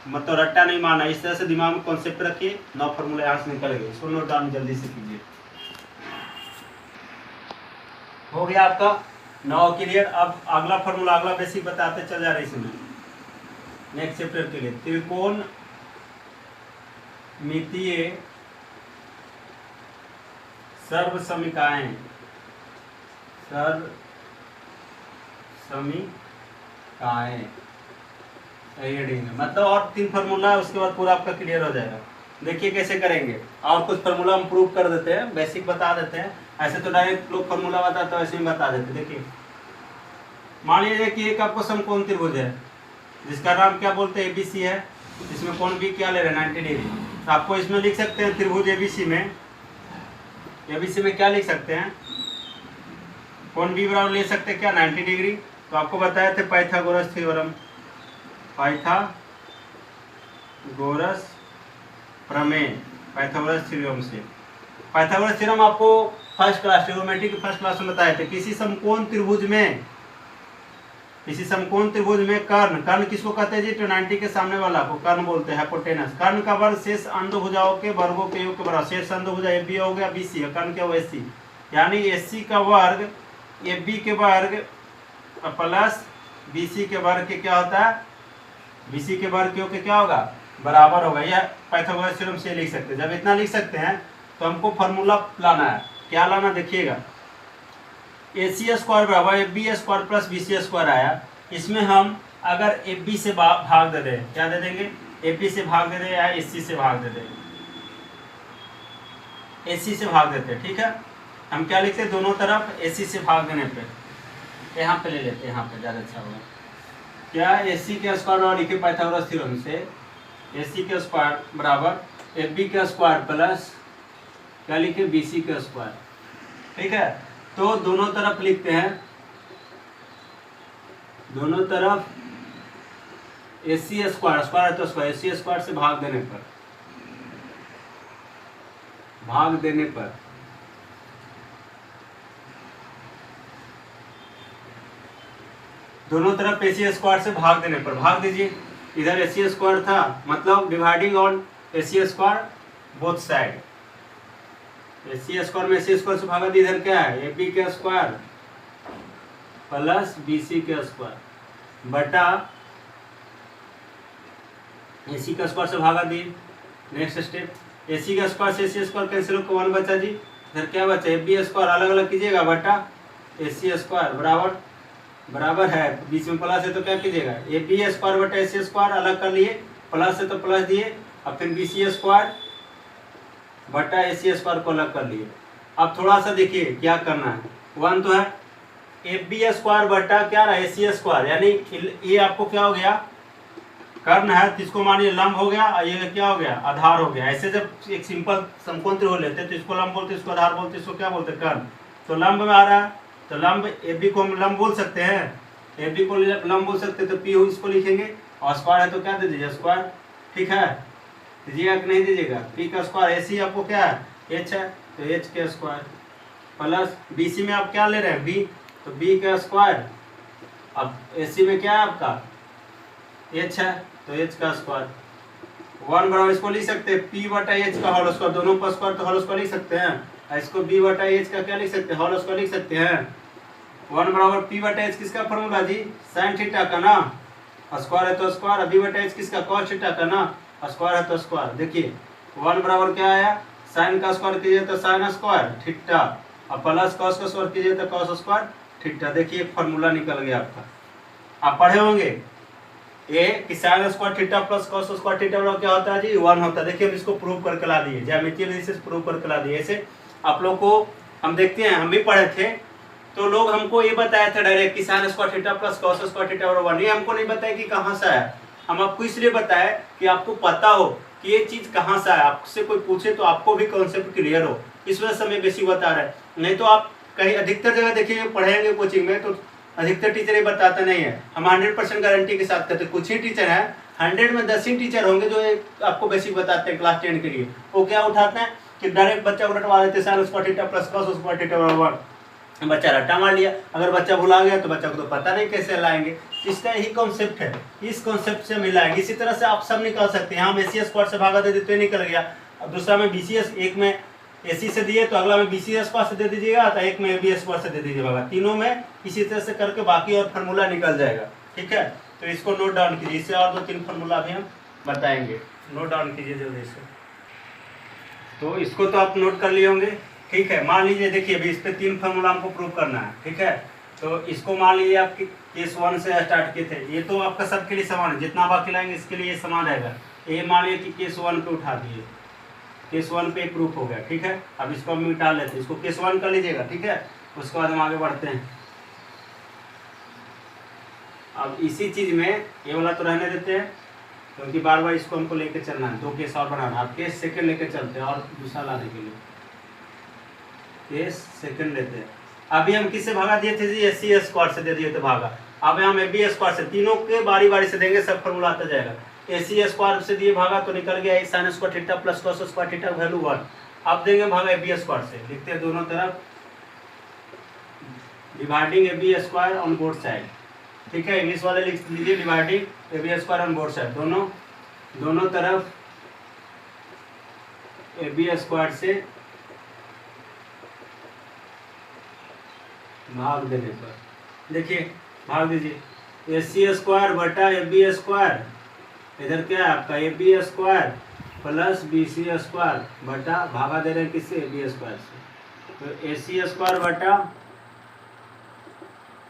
मतलब रट्टा नहीं मारना, इस तरह से दिमाग में कॉन्सेप्ट रखिए, 9 फार्मूला यहाँ से निकल गए, इसको नोट डाउन जल्दी से कीजिए। हो गया आपका 9 क्लियर। अब अगला फार्मूला, अगला बेसिक बताते चल जा रहे इसमें नेक्स्ट चैप्टर के लिए। त्रिकोण मितीय सर्वसमीकाएं, समीकाएं मतलब और 3 फार्मूला है, उसके बाद पूरा आपका क्लियर हो जाएगा। देखिए कैसे करेंगे, और कुछ फार्मूला हम प्रूव कर देते हैं, बेसिक बता देते हैं। ऐसे तो डायरेक्ट लोग फार्मूला बताते हैं, वैसे ही बता देते। देखिए मान लीजिए कि एक आपको समकोण त्रिभुज है जिसका नाम क्या बोलते हैं ABC है, इसमें कोण भी क्या ले रहे हैं 90 डिग्री। तो आपको इसमें लिख सकते हैं त्रिभुज ABC में क्या लिख सकते हैं, कोण भी बराबर ले सकते हैं क्या 90 डिग्री। तो आपको बताए थे पाइथागोरस थ्योरम, पाइथागोरस प्रमेय, पाइथागोरस थ्योरम से। पाइथागोरस थ्योरम आपको फर्स्ट क्लास ट्रिग्नोमेट्री की फर्स्ट क्लास में बताए थे। किसी समकोण त्रिभुज में कर्ण किसको कहते हैं जी, तो 90 के सामने वाला को कर्ण बोलते हैं, हाइपोटेनस। कर्ण का वर्ग शेष अंधभुजाओं के वर्गों के योग के बराबर। शेष अंधभुजा AB हो गया BC, कर्ण क्या हुआ SC, यानी SC का वर्ग AB के वर्ग प्लस BC के वर्ग के क्या होता है, BC के वर्ग के क्या होगा, बराबर होगा। यह पाइथागोरस थ्योरम से लिख सकते हैं। जब इतना लिख सकते हैं तो हमको फार्मूला लाना है। क्या लाना, देखिएगा AC स्क्वायर बराबर AB square plus BC square आया। इसमें हम अगर AB से भाग दे दें, क्या दे देंगे, AB से भाग दे दें या AC से भाग दे दें, AC से भाग देते हैं। ठीक है, हम क्या लिखते हैं, दोनों तरफ AC से भाग देने पे, यहाँ पे ले लेते हैं, यहाँ पे ज़्यादा अच्छा होगा। क्या, AC के स्क्वायर और लिखे पाइथागोरस थ्योरम से AC के स्क्वायर बराबर AB के स्क्वायर प्लस क्या लिखे, BC के स्क्वायर। ठीक है, तो दोनों तरफ लिखते हैं, दोनों तरफ AC स्क्वायर, स्क्वायर है तो स्क्वायर, AC स्क्वायर से भाग देने पर, भाग देने पर दोनों तरफ AC स्क्वायर से भाग देने पर, भाग दीजिए। इधर AC स्क्वायर था, मतलब dividing on AC square both side. AC square में AC स्क्वायर से भागा दी, इधर क्या है, AB के स्क्वायर प्लस BC के स्क्वायर बटा AC का स्क्वायर से भागा दिए। नेक्स्ट स्टेप, AC का स्क्वायर से AC स्क्वायर कैंसिल होकर 1 बचा जी। इधर क्या बचा, AB स्क्वायर अलग अलग कीजिएगा बटा AC स्क्वायर बराबर, बराबर है, बीच में प्लस है तो क्या कीजिएगा, AB स्क्वायर बटा AC स्क्वायर अलग कर लिए, प्लस है तो प्लस दिए, अब फिर BC स्क्वायर बटा AC स्क्वायर को अलग कर लिए। अब थोड़ा सा देखिए क्या करना है, 1 तो है, AB स्क्वायर बटा क्या रहा, AC स्क्वायर, यानी ये आपको क्या हो गया, कर्ण है तो इसको मानिए लंब हो गया, और ये क्या हो गया, आधार हो गया। ऐसे जब एक सिंपल समकोण त्रिभुज लेते हैं तो इसको लंब बोलते हैं, इसको आधार बोलते हैं, इसको क्या बोलते हैं, कर्ण। तो लंब में आ रहा है तो लंब AB को हम लंब बोल सकते हैं, AB को लंब बोल सकते हैं, तो P इसको लिखेंगे, और स्क्वायर है तो क्या दे दीजिए, स्क्वायर। ठीक है, दीजिएगा कि नहीं दीजिएगा, P का स्क्वायर, AC आपको क्या है, H है तो H के स्क्वायर प्लस BC में आप क्या ले रहे हैं, B, तो B का स्क्वायर, अब AC में क्या है आपका H है तो H का स्क्वायर, 1 बराबर इसको लिख सकते हैं P बटा H का होल स्क्वायर, दोनों का स्क्वायर तो होल स्क्वायर लिख सकते हैं, इसको B बटा H का क्या लिख सकते हैं, होल स्क्वायर लिख सकते हैं। 1 बराबर P बटा H किसका फॉर्मूला जी, साइन थीटा का ना, स्क्वायर है तो स्क्वायर, B बटा H किसका, कॉस थीटा का ना, स्क्वायर है तो स्क्वायर। देखिए 1 बराबर क्या आया, साइन का स्क्वायर कीजिए तो साइन स्क्वायर थीटा, और प्लस कॉस का स्क्वायर कीजिए तो कॉस स्क्वायर थीटा। देखिए फॉर्मूला निकल गया आपका। आप पढ़े होंगे ये कि sign square theta plus cos square theta बराबर क्या होता है जी, 1 होता है। देखिए हम इसको प्रूव करके ला दिए, ज्यामितीय विधि से प्रूव करके ला दिए। ऐसे आप लोग को हम देखते हैं, हम भी पढ़े थे तो लोग हमको ये बताया था डायरेक्ट कि sign square theta plus cos square theta बराबर 1, ये हमको नहीं बताया कि कहाँ से आया। हम आपको इसलिए बताए कि आपको पता हो कि ये चीज कहाँ से आया, आपसे कोई पूछे तो आपको भी कॉन्सेप्ट क्लियर हो, इस वजह से हमें बेसिक बता रहे हैं। नहीं तो आप कहीं अधिकतर जगह देखिए पढ़ेंगे कोचिंग में तो अधिकतर टीचर ये बताते नहीं है। हम 100% गारंटी के साथ कहते हैं, कुछ ही टीचर हैं 100 में 10 ही टीचर होंगे जो आपको बेसिक बताते हैं क्लास 10 के लिए। वो क्या उठाते हैं कि डायरेक्ट बच्चा को रटवा देते हैं, sign square theta plus cos square theta बराबर, बच्चा रट्टा मार लिया। अगर बच्चा भुला गया तो बच्चा को तो पता नहीं कैसे लाएंगे। इसका यही कॉन्सेप्ट है, इस कॉन्सेप्ट से मिलाएंगे। इसी तरह से आप सब निकाल सकते हैं। यहाँ AC स्क्वायर से भागा दे देते तो निकल गया, अब दूसरा में BC, एक में AC से दिए तो अगला में BC स्क्वायर से दे दीजिएगा, तो एक में AB स्क्वायर से दे दीजिएगा। तीनों में इसी तरह से करके बाकी और फार्मूला निकल जाएगा। ठीक है, तो इसको नोट डाउन कीजिए, इससे और 2-3 फार्मूला भी हम बताएंगे, नोट डाउन कीजिए जल्दी से। तो इसको तो आप नोट कर लिए होंगे। ठीक है, मान लीजिए देखिए अभी इस पे 3 फार्मूला हमको प्रूव करना है। ठीक है, तो इसको मान लीजिए आप केस 1 से स्टार्ट किए थे, ये तो आपका सबके लिए समान है, जितना बाकी लाएंगे इसके लिए समान रहेगा। ये मान लीजिए कि केस 1 पे उठा दिए, केस 1 पे प्रूफ हो गया। ठीक है, अब इसको हम मिटा लेते हैं, इसको केस 1 कर लीजिएगा। ठीक है, उसके बाद हम आगे बढ़ते हैं। अब इसी चीज में ये वाला तो रहने देते हैं क्योंकि बार बार इसको हमको लेके चलना है, 2 केस और बनाना। अब केस सेकंड लेके चलते हैं और दूसरा लाने के लिए केस सेकंड लेते हैं। अभी हम किससे भागा दिए थे जी, AC स्क्वायर से दे दिए थे भागा। अब हम AB स्क्वायर से, तीनों के बारी बारी से देंगे, सब फॉर्मूला आता जाएगा। AC स्क्वायर से दिए भागा तो निकल गया sign square theta plus cos square theta value 1। अब देंगे भागा AB स्क्वायर से, लिखते हैं दोनों तरफ dividing AB square on both side. ठीक है, इंग्लिश वाले लिख लीजिए dividing AB square on both side, दोनों तरफ AB स्क्वायर से भाग देने पर। देखिए भाग दीजिए। AC² बटा AB², इधर क्या है आपका AB² प्लस BC² बटा, भागा दे रहे हैं किससे, AB² से, तो AC² बटा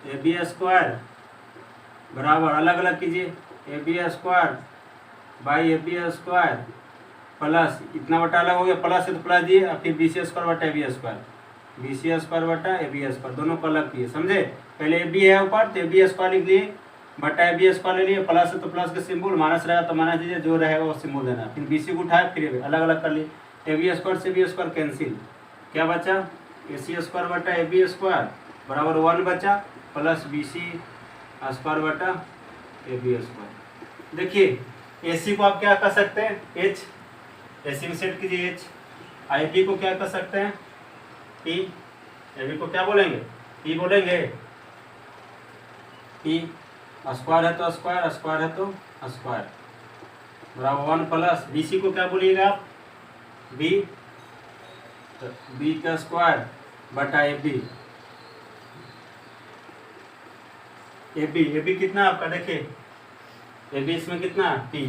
AB² बराबर, अलग अलग कीजिए, AB² बाई AB² प्लस, इतना बटा अलग हो गया, प्लस है तो प्लस दिए, अब फिर BC² बटा AB², BC² बटा AB², दोनों को अलग किए, समझे। पहले AB है ऊपर तो AB² लिख लिए, बटा AB² ले लिए, प्लस है तो प्लस का सिंबल, माइनस रहेगा तो माइनस दीजिए, जो रहेगा वो सिंबल देना, फिर BC को उठाए, फिर अलग अलग कर लिए, AB² से AB² कैंसिल, क्या बचा, AC² बटा AB² बराबर 1 बचा, प्लस BC² बटा AB²। देखिए AC को आप क्या कर सकते हैं, H, AC में सेट कीजिए H, IB को क्या कर सकते हैं P, AB को क्या बोलेंगे P बोलेंगे, P स्क्वायर है तो स्क्वायर, स्क्वायर है तो स्क्वायर बराबर 1 प्लस BC को क्या बोलिएगा आप, B, तो B का स्क्वायर बटा AB, AB कितना आपका, देखिए AB इसमें कितना P,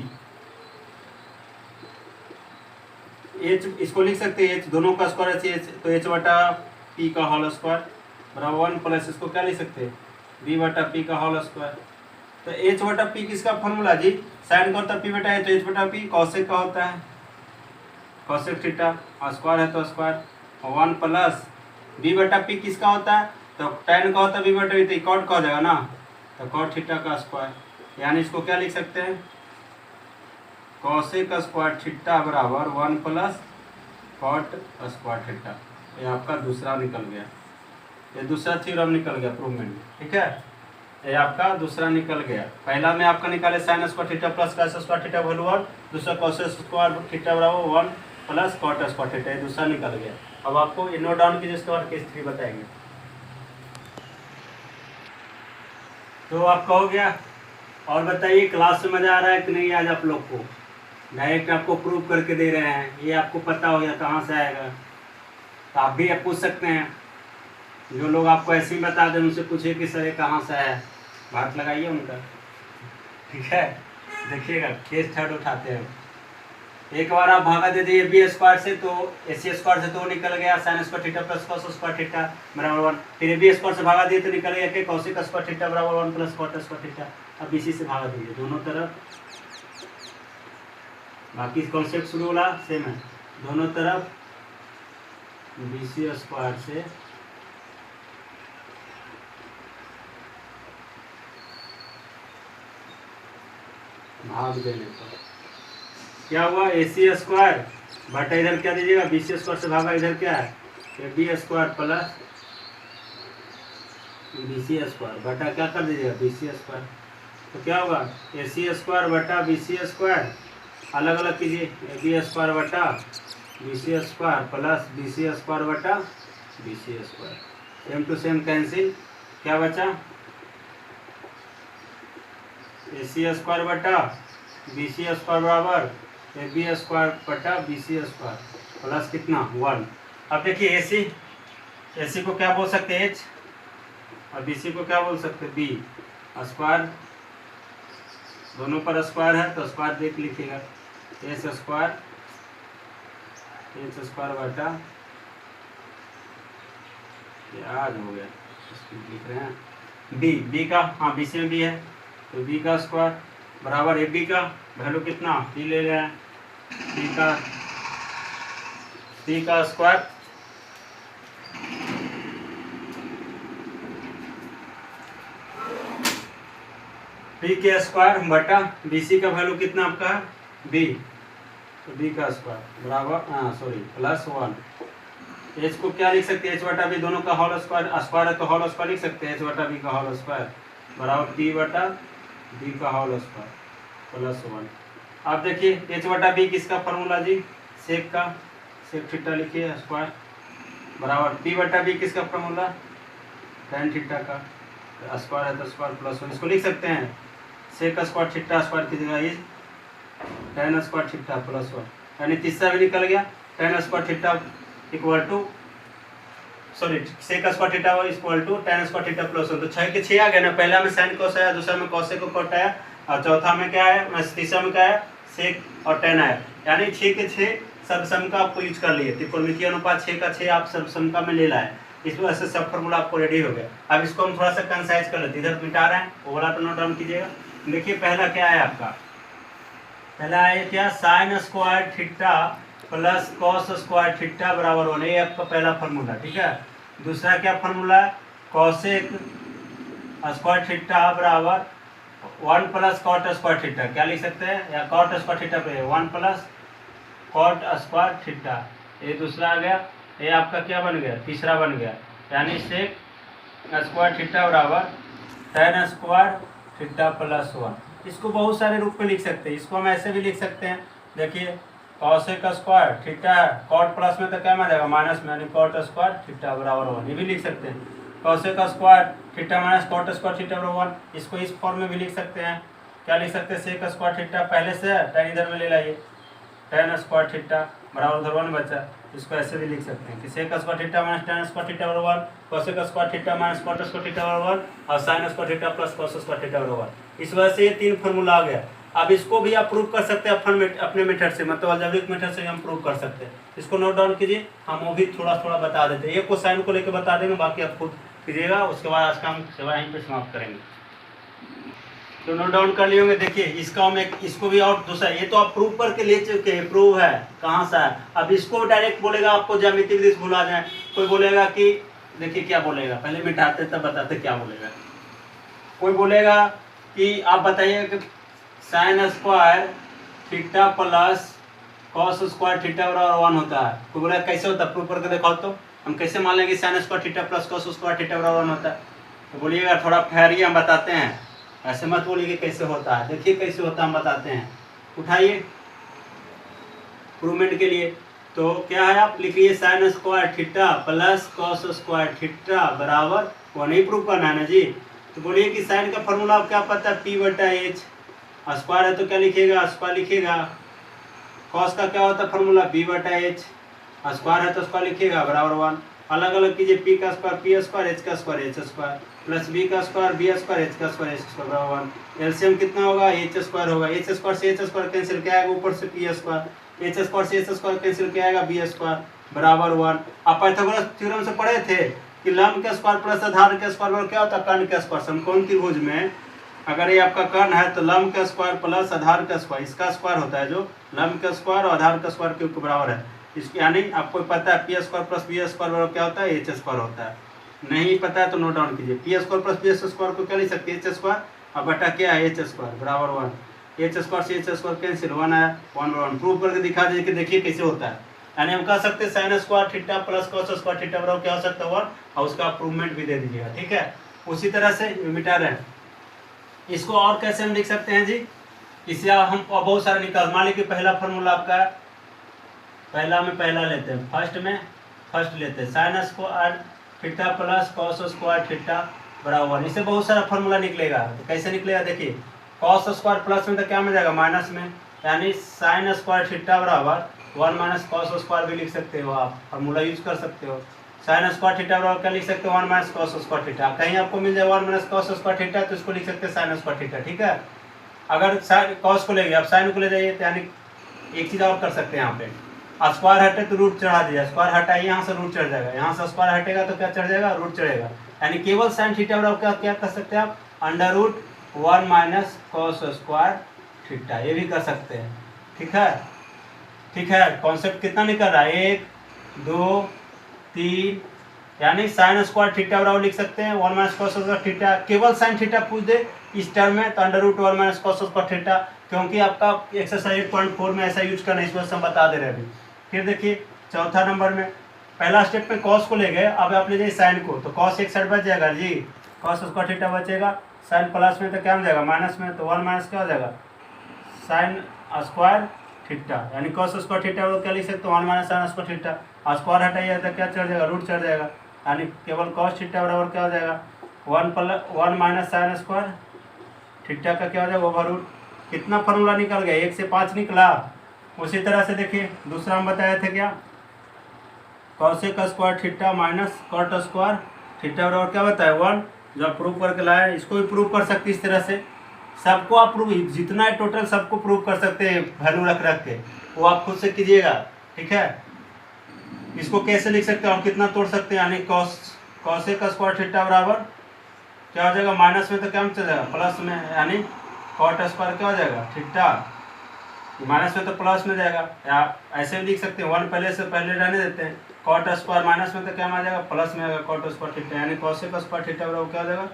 H इसको लिख सकते हैं H, दोनों का स्क्वायर है H, तो H बटा P का होल स्क्वायर बराबर 1 प्लस, इसको क्या लिख सकते हैं B बटा P का होल स्क्वायर, तो H बटा P किसका फॉर्मूला जी, साइन का होता है P बटा है, तो H बटा P कॉसेक का होता है, कॉसेक थीटा, स्क्वायर है तो स्क्वायर, 1 प्लस B बटा P किसका होता है, तो tan का होता है B बटा P, तो कॉट का हो जाएगा ना, तो कॉट थीटा का स्क्वायर, यानी इसको क्या लिख सकते हैं, कॉसेक स्क्वायर थीटा बराबर 1 प्लस कॉट स्क्वायर थीटा। ये आपका दूसरा निकल गया, ये दूसरा थ्योरम निकल गया प्रूवमेंट में, ठीक है, ये आपका दूसरा निकल गया। पहला में आपका निकाले sign square theta plus cos square theta value 1, दूसरा कॉस स्क्वायर थीटा बराबर 1 प्लस कॉट स्क्वायर थीटा, ये दूसरा निकल गया। अब आपको ये नोट डाउन कीजिए, इसके बाद केस 3 बताएंगे। तो आपका हो गया, और बताइए क्लास में मजा आ रहा है कि नहीं आज आप लोग को, डायरेक्ट आपको प्रूव करके दे रहे हैं, ये आपको पता हो गया कहाँ से आएगा, तो आप भी पूछ सकते हैं, जो लोग आपको ऐसे ही बता दें उनसे पूछिए कि सर ये कहाँ से आया, बात लगाइए उनका, ठीक है। देखिएगा केस 3 उठाते हैं, एक बार आप भागा दे दिए AB² से, तो AC² से 2 निकल गया, sign square theta plus cos square theta बराबर 1, फिर AB² से भागा दिए तो निकल गया कि कॉसेक स्क्वायर थीटा बराबर 1 प्लस कॉट स्क्वायर थीटा। अब BC से भागा दीजिए दोनों तरफ, बाकी कॉन्सेप्ट शुरू वाला सेम है, दोनों तरफ BC² से भाग देने पर क्या हुआ, AC² बटा इधर क्या दीजिएगा BC² से भागा, इधर क्या है AB² प्लस BC² बटा क्या कर दीजिएगा BC², तो क्या होगा AC² बटा BC², अलग अलग कीजिए, AB² बटा BC² प्लस BC² बटा BC², same to same cancel, क्या बचा AC² बटा BC² बराबर AB² बटा BC² प्लस कितना 1। अब देखिए AC को क्या बोल सकते हैं H, और BC को क्या बोल सकते हैं B, स्क्वायर, दोनों पर स्क्वायर है तो स्क्वायर देख लिखिएगा, H² बटा, याद हो गया लिख रहे हैं B का, हाँ BC में B है तो B का स्क्वायर बराबर AB का वैल्यू कितना P ले रहे हैं, P का स्क्वायर P के स्क्वायर बटा BC का वैल्यू कितना आपका B, तो B का स्क्वायर बराबर प्लस 1। H को क्या लिख सकते हैं, H बटा B, दोनों का होल स्क्वायर, स्क्वायर है तो होल स्क्वायर लिख सकते हैं, H बटा B का होल स्क्वायर बराबर P बटा B का होल स्क्वायर प्लस 1। आप देखिए H बटा B किसका फॉर्मूला जी, सेक का, सेक थीटा लिखिए स्क्वायर बराबर P बटा B किसका फॉर्मूला tan थीटा का, स्क्वायर है तो स्क्वायर प्लस 1, इसको लिख सकते हैं सेक स्क्वायर थीटा स्क्वायर की जगह is tan square theta plus 1, यानी तीसरा भी निकल गया tan square theta equal to sorry sec square theta equal to tan square theta plus 1। तो 6 के 6 आ गया ना, पहला में sin cos आया, दूसरा में cos को cot आया, और चौथा में क्या है, तीसरा में क्या है, सेक और tan आया। यानी 6 के 6 सर्वसम का आपको यूज कर लिए, त्रिकोणमितीय अनुपात 6 का 6 आप सर्वसम का में ले लाए, इस वजह से सब फॉर्मूला आपको रेडी हो गया। अब इसको हम थोड़ा सा कंसाइज कर लेते हैं, इधर मिटा रहे हैं, वो वाला तो नोट डाउन कीजिएगा। देखिए पहला क्या है आपका, पहला है क्या, sign square theta plus cos square theta बराबर 1, ये आपका पहला फार्मूला, ठीक है। दूसरा क्या फार्मूला है, कॉसेक स्क्वायर थीटा बराबर 1 प्लस कॉट स्क्वायर थीटा, क्या लिख सकते हैं, या कॉट स्क्वायर थीटा पे 1 प्लस कॉट स्क्वायर थीटा, ये दूसरा आ गया। ये आपका क्या बन गया, तीसरा बन गया, यानी सेक स्क्वायर थीटा बराबर tan स्क्वायर थीटा प्लस 1। इसको बहुत सारे रूप में लिख सकते हैं, इसको हम ऐसे भी लिख सकते हैं, देखिए cosec square theta cot plus में तो क्या आ जाएगा माइनस में, यानी कॉट स्क्वायर थीटा बराबर 1, ये भी लिख सकते हैं। Cosec square theta minus cot square theta बराबर 1, इसको इस फॉर्म में भी लिख सकते हैं। क्या लिख सकते हैं, सेक स्क्वायर थीटा पहले से है, tan इधर में ले लाइए, tan स्क्वायर थीटा बराबर उधर 1 बचा, इसको ऐसे भी लिख सकते हैं कि sec square theta minus tan square theta बराबर 1, cosec square theta minus cot square theta बराबर 1, और sine square theta plus cos square theta बराबर 1। इस वजह से ये 3 फार्मूला आ गया। अब इसको भी आप प्रूव कर सकते हैं अपने मेथड से, मतलब अलजेब्रिक मेथड से हम प्रूव कर सकते हैं। इसको नोट डाउन कीजिए, हम वो भी थोड़ा थोड़ा बता देते हैं, ये कोसाइन को लेकर बता देंगे, बाकी आप खुद कीजिएगा। उसके बाद आज का हम सेवा यहीं पे समाप्त करेंगे। तो नोट डाउन कर लिए होंगे। देखिए इसका हम एक, इसको भी और दूसरा, ये तो आप प्रूव करके ले चुके हैं, प्रूव है कहाँ से है। अब इसको डायरेक्ट बोलेगा आपको ज्यामिति विधि भुला जाए, कोई बोलेगा कि देखिए क्या बोलेगा, पहले मिटाते तब बताते क्या बोलेगा। कोई बोलेगा कि आप बताइए कि sign square theta plus cos square theta बराबर 1 होता है। कोई बोलेगा कैसे होता है, प्रूव करके दिखाओ। तो हम कैसे मान लेंगे sign square theta plus cos square theta बराबर 1 होता है। तो बोलिएगा थोड़ा ठहरिए, हम बताते हैं, ऐसे मत बोलिए कि कैसे होता है। देखिए कैसे होता है हम बताते हैं, उठाइए प्रूवमेंट के लिए। तो क्या है, आप लिखिए sign square theta plus cos square theta बराबर 1 ही प्रूव करना है ना जी। तो बोलिए कि साइन का फॉर्मूला आप क्या पता है, पी बटा एच, स्क्वायर है तो क्या लिखिएगा, स्क्वायर लिखिएगा। कॉस का क्या होता है फॉर्मूला, बी बटा एच, स्क्वायर है तो स्क्वायर लिखिएगा बराबर 1। अलग अलग कीजिए, पी का स्क्वायर पी स्क्वायर, एच का square H square, plus B का स्क्वायर बी स्क्वायर, एच का स्क्वायर एच स्क्वायर बराबर 1। एलसीएम कितना होगा, एच स्क्वायर होगा, एच स्क्वायर से एच स्क्वायर कैंसिल, क्या आएगा ऊपर से पी स्क्वायर, एच स्क्वायर से एच स्क्वायर कैंसिल, क्या आएगा बी स्क्वायर बराबर 1। आप पाइथागोरस थ्योरम से पढ़े थे कि लंब के स्क्वायर प्लस आधार के स्क्वायर बराबर क्या होता है, कर्ण के स्क्वायर। समकोण त्रिभुज में अगर ये आपका कर्ण है तो लंब का स्क्वायर प्लस आधार का स्क्वायर, इसका स्क्वायर होता है जो लंब का स्क्वायर और आधार का स्क्वायर के बराबर है। इसके यानी आपको पता है P square plus B square बराबर क्या होता है, एच स्क्वायर होता है। नहीं पता है तो नोट डाउन कीजिए, P square plus B square को क्या लिख सकते हैं, एच स्क्वायर, और बटा क्या है एच स्क्वायर बराबर 1। एच स्क्वायर से एच स्क्वायर कैंसिल, 1 आया, 1 बराबर 1। प्रूव करके दिखा दीजिए कि देखिए कैसे होता है। यानी हम कह सकते हैं sign square theta plus cos square theta बराबर क्या हो सकता है 1, और उसका प्रूवमेंट भी दे दीजिएगा, ठीक है। उसी तरह से मिटा रहे हैं, इसको और कैसे हम लिख सकते हैं जी, इसे हम बहुत सारे निकाल, मान लीजिए पहला फॉर्मूला आपका पहला में पहला लेते हैं, फर्स्ट लेते हैं sign square theta plus cos square theta बराबर 1। इससे बहुत सारा फॉर्मूला निकलेगा। तो कैसे निकलेगा, देखिए कॉस स्क्वायर प्लस में तो क्या मिल जाएगा माइनस में, यानी साइन स्क्वायर थीटा बराबर 1 माइनस कॉस स्क्वायर भी लिख सकते हो, आप फॉर्मूला यूज कर सकते हो। साइन स्क्वायर थीटा बराबर क्या लिख सकते हो, 1 माइनस कॉस स्क्वायर थीटा। कहीं आपको मिल जाए 1 माइनस कॉस स्क्वायर थीटा तो इसको लिख सकते हैं साइन स्क्वायर थीटा, ठीक है। अगर साइन कॉस को ले गए, आप साइन को ले जाइए, तो यानी एक चीज़ और कर सकते हैं यहाँ पे, स्क्वायर हटे तो रूट चढ़ा दीजिए, स्क्वायर हटाइए यहाँ से रूट चढ़ जाएगा, यहाँ से स्क्वायर हटेगा तो क्या चढ़ जाएगा, रूट चढ़ेगा। यानी केवल साइन थीटा बराबर क्या क्या कर सकते हैं आप, under root 1 minus cos square theta, ये भी कर सकते हैं, ठीक है। ठीक है, कॉन्सेप्ट कितना निकल रहा है, 1 2 3, यानी साइन स्क्वायर थीटा बराबर लिख सकते हैं 1 माइनस कॉस स्क्वायर थीटा। केवल साइन थीटा पूछ दे इस टर्म में तो under root 1 minus cos square theta, क्योंकि आपका एक्सरसाइज 8.4 में ऐसा यूज करना है, इस वजह से हम बता दे रहे हैं अभी। फिर देखिए चौथा नंबर में पहला स्टेप में कॉस को ले गए, अब आप ले जाइए साइन को, तो कॉस एक साइड बच जाएगा जी, कॉस स्क्वायर थीटा बचेगा, साइन प्लस में तो क्या हो जाएगा माइनस में, तो 1 माइनस क्या हो जाएगा साइन स्क्वायर थीटा, यानी कॉस स्क्वायर थीटा क्या लिख सकते हो 1 minus sign square theta. Square हटाइए तो क्या चढ़ जाएगा, रूट चढ़ जाएगा, यानी केवल कॉस थीटा बराबर क्या हो जाएगा 1 माइनस साइन स्क्वायर थीटा का क्या हो जाएगा ओवर रूट। कितना फॉर्मूला निकल गया, 1 से 5 निकला। उसी तरह से देखिए दूसरा हम बताए थे क्या, cosec square theta minus cot square theta बराबर क्या बताया 1। जो आप प्रूव करके लाए इसको भी प्रूव कर सकते इस तरह से, सबको आप प्रूव जितना है टोटल सबको प्रूव कर सकते हैं वैल्यू रख रख के, वो आप खुद से कीजिएगा। ठीक है, इसको कैसे लिख सकते हैं और कितना तोड़ सकते हैं, यानी कॉसेक स्क्वायर थीटा बराबर क्या हो जाएगा, माइनस में तो क्या चल जाएगा प्लस में, यानी कॉट स्क्वायर क्या हो जाएगा थीटा, माइनस में तो प्लस में जाएगा, या ऐसे भी लिख सकते हैं 1 पहले से पहले रहने देते हैं, कॉट स्क्वायर माइनस में तो क्या आ जाएगा प्लस में आएगा कॉट स्क्वायर थीटा, यानी कॉसेक स्क्वायर थीटा बराबर क्या हो जाएगा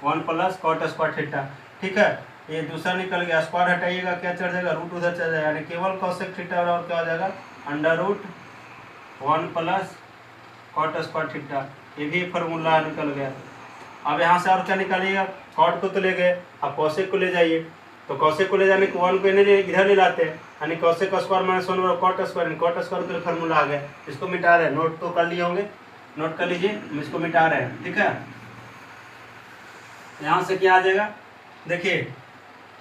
1 प्लस कॉट स्क्वायर थीटा। ठीक है, ये दूसरा निकल गया, स्क्वायर हटाइएगा क्या चढ़ जाएगा रूट उधर चल जाएगा, यानी केवल कॉसेक थीटा बराबर क्या हो जाएगा under root 1 plus cot square theta. ये भी फॉर्मूला निकल गया। अब यहाँ से और क्या निकालिएगा, कॉट को तो ले गए, अब कॉसेक को ले जाइए, तो कॉसेक को ले जाने के 1 को इधर ले लाते हैं, यानी कॉसेक स्क्वायर माइनस 1 बराबर कॉट स्क्वायर, कॉट स्क्वायर के लिए फॉर्मूला आ गया। इसको मिटा रहे हैं, नोट तो कर लिए होंगे, नोट कर लीजिए, हम इसको मिटा रहे हैं। ठीक है, यहाँ से क्या आ जाएगा, देखिए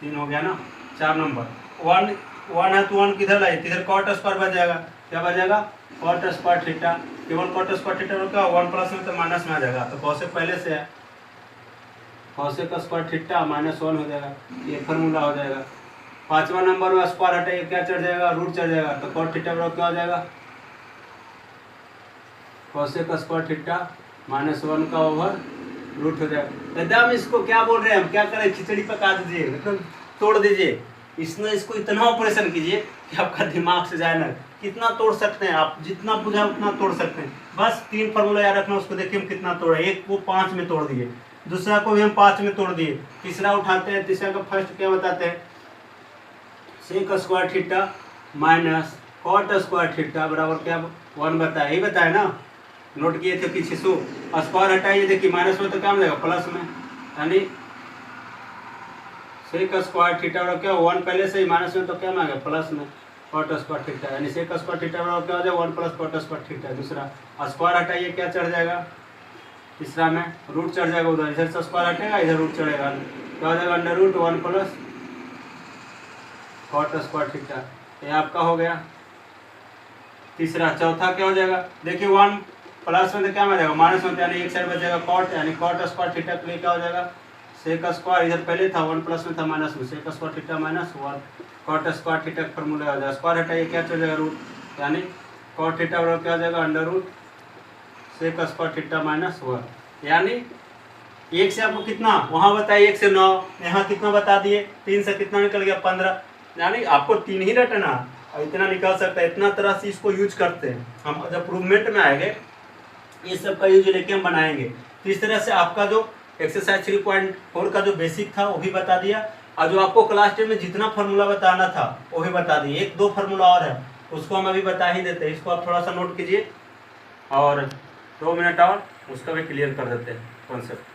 3 हो गया ना, 4 नंबर 1 है तो 1 किधर लाइए, इधर कॉट स्क्वायर बच जाएगा, क्या बच जाएगा कॉट स्क्वायर थीटा, केवल कॉट स्क्वायर थीटा में क्या 1 प्लस में तो माइनस में आ जाएगा, तो कॉसेक पहले से है, कॉसेक स्क्वायर थीटा माइनस 1 हो जाएगा, ये फॉर्मूला हो जाएगा। 5वां नंबर में स्क्वायर हटाइए क्या चढ़ जाएगा रूट चढ़ जाएगा, तो कॉट थीटा बराबर क्या हो जाएगा कॉसेक स्क्वायर थीटा माइनस 1 का ओवर रूट हो जाएगा। एकदम इसको क्या बोल रहे हैं हम, क्या करें खिचड़ी पका दीजिए, मतलब तोड़ दीजिए, इसको इतना ऑपरेशन कीजिए कि आपका दिमाग से जाए ना, कितना तोड़ सकते हैं आप, जितना बुझा उतना तोड़ सकते हैं। बस 3 फॉर्मूला याद रखना, उसको देखिए हम कितना तोड़े, एक को 5 में तोड़ दिए, दूसरा को भी हम 5 में तोड़ दिए, तीसरा उठाते हैं, तीसरा का फर्स्ट क्या बताते हैं sec square theta minus cot square theta बराबर क्या 1 बताया, यही बताया ना, नोट किए थे पीछे सो। स्क्वायर हटाइए, देखिए माइनस में तो क्या मिलेगा प्लस में, यानी सेक स्क्वायर थीटा बराबर क्या 1 पहले से ही, माइनस में तो क्या मिलेगा प्लस में कॉट स्क्वायर थीटा, यानी सेक स्क्वायर थीटा बराबर क्या हो जाएगा 1 प्लस कॉट स्क्वायर थीटा। दूसरा स्क्वायर हटाइए क्या चढ़ जाएगा, तीसरा में रूट चढ़ जाएगा, उधर इधर से स्क्वायर हटेगा इधर रूट चढ़ेगा, क्या हो जाएगा under root 1 plus cot square theta, ये आपका हो गया तीसरा। चौथा क्या हो जाएगा, देखिए 1 प्लस में तो क्या आ जाएगा माइनस में, यानी एक साइड बच जाएगा कॉट, यानी कॉट स्क्वायर थीटा के लिए क्या हो जाएगा सेक स्क्वायर, इधर पहले था 1 प्लस में था माइनस में, sec square theta minus 1 cot square theta का फॉर्मूला हो जाएगा। स्क्वायर हटाइए क्या चल जाएगा रूट, यानी कॉट थीटा बराबर क्या हो जाएगा under root sec square theta minus 1, यानी 1 से आपको कितना वहाँ बताइए 1 से 9, यहाँ कितना बता दिए 3 से कितना निकल गया 15, यानी आपको 3 ही रटना और इतना निकल सकता है। इतना तरह से इसको यूज करते हैं हम, जब प्रूवमेंट में आएंगे ये सब का यूज लेके हम बनाएंगे। तो इस तरह से आपका जो एक्सरसाइज 3.4 का जो बेसिक था वो भी बता दिया, और जो आपको क्लास 10 में जितना फार्मूला बताना था वो भी बता दिए। 1-2 फार्मूला और है उसको हम अभी बता ही देते हैं, इसको आप थोड़ा सा नोट कीजिए और 2 मिनट और उसका भी क्लियर कर देते हैं कॉन्सेप्ट।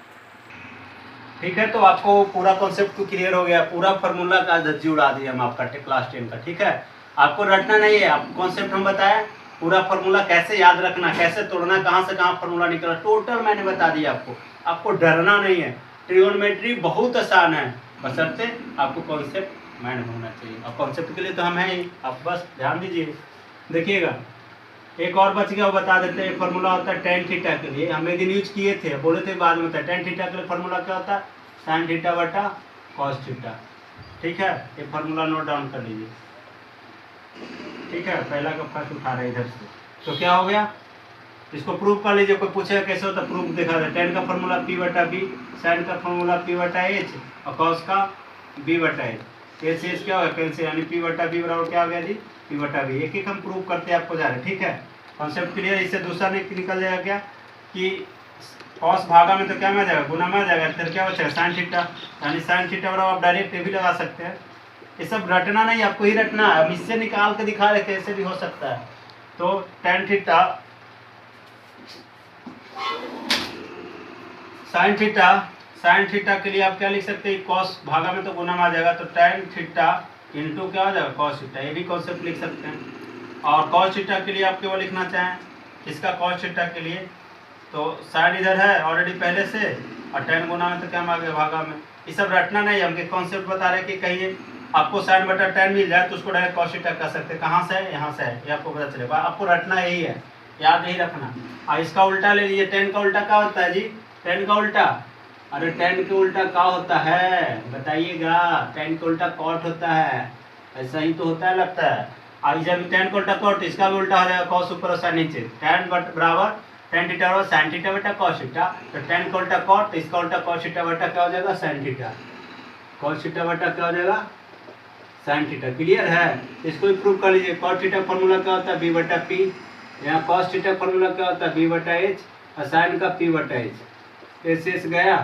ठीक है, तो आपको पूरा कॉन्सेप्ट तो क्लियर हो गया, पूरा फार्मूला का धज्जी उड़ा दिया हम आपका क्लास 10 का। ठीक है, आपको रटना नहीं है, आप कॉन्सेप्ट हम बताएं, पूरा फार्मूला कैसे याद रखना, कैसे तोड़ना, कहाँ से कहाँ फार्मूला निकला टोटल मैंने बता दिया आपको। आपको डरना नहीं है, ट्रिगोनोमेट्री बहुत आसान है, बशर्ते आपको कॉन्सेप्ट माइंड होना चाहिए, और कॉन्सेप्ट के लिए तो हम हैं ही, आप बस ध्यान दीजिए। देखिएगा एक और बच गया वो बता देते हैं, फार्मूला होता है टेन थीटा के लिए, हम एक दिन यूज किए थे, बोले थे बाद में होता है। टेन थीटा के लिए फार्मूला क्या होता है साइन थीटा बटा कॉस थीटा। ठीक है, ये फार्मूला नोट डाउन कर लीजिए। ठीक है, पहला का फर्स्ट उठा रहे इधर से, तो क्या हो गया इसको प्रूव कर लीजिए। कोई पूछेगा कैसे होता है, प्रूफ दिखा दे। टेन का फार्मूला पी बटा बी, साइन का फार्मूला पी बटा एच और कॉस का बी बटा एच। एच एच क्या होगा कैंसिल, यानी पी बटा बी बराबर क्या हो गया जी पी बटा बी। एक एक हम प्रूव करते हैं आपको जा रहे। ठीक है, कॉन्सेप्ट क्लियर। इससे दूसरा निकल जाएगा क्या कि कॉस भागा में तो क्या में आ जाएगा गुना में आ जाएगा, फिर क्या बचेगा साइन थीटा, यानी साइन थीटा बराबर आप डायरेक्ट ये भी लगा सकते हैं। ये सब रटना नहीं, आपको ही रटना है। हम इससे निकाल के दिखा रहे कैसे भी हो सकता है। तो टेन थीटा साइन थीटा के लिए आप क्या लिख सकते हैं, कॉस भागा में तो गुना में आ जाएगा, तो टेन थीटा इंटू क्या हो जाएगा कॉस थीटा, ये भी कॉन्सेप्ट लिख सकते हैं। और कॉस थीटा के लिए आप केवल लिखना चाहें इसका कॉस थीटा के लिए, तो साइन इधर है ऑलरेडी पहले से, और टेन गुना में तो क्या आ गया भागा में। ये सब रटना नहीं, हमके कॉन्सेप्ट बता रहे कि कहिए आपको साइन बटा टेन मिल जाए तो उसको डायरेक्ट कॉस थीटा कर सकते हैं। कहाँ से है, यहाँ से है, ये आपको पता चलेगा। आपको रटना यही है याद ही रखना। और इसका उल्टा ले लीजिए, 10 का उल्टा क्या होता है जी? 10 का उल्टा, अरे 10 के उल्टा क्या होता है बताइएगा? 10 का उल्टा कॉट होता है, ऐसा ही तो होता है लगता है। और जब 10 का उल्टा कॉट, इसका भी उल्टा हो जाएगा, कॉस ऊपर और साइन नीचे, tan बराबर tan थीटा और साइन थीटा बटा कॉस थीटा। तो 10 का उल्टा कॉट, इसका उल्टा कॉस थीटा बटा क्या हो जाएगा? Sign theta. कॉस थीटा बटा क्या हो जाएगा? Sine theta. क्लियर है? इसको भी प्रूव कर लीजिए। कॉस थीटा फॉर्मूला क्या होता है? बी बटा पी। यहाँ कॉस थीटा फॉर्मूला क्या होता है? बी बटा एच, और साइन का पी बटा एच। एस गया,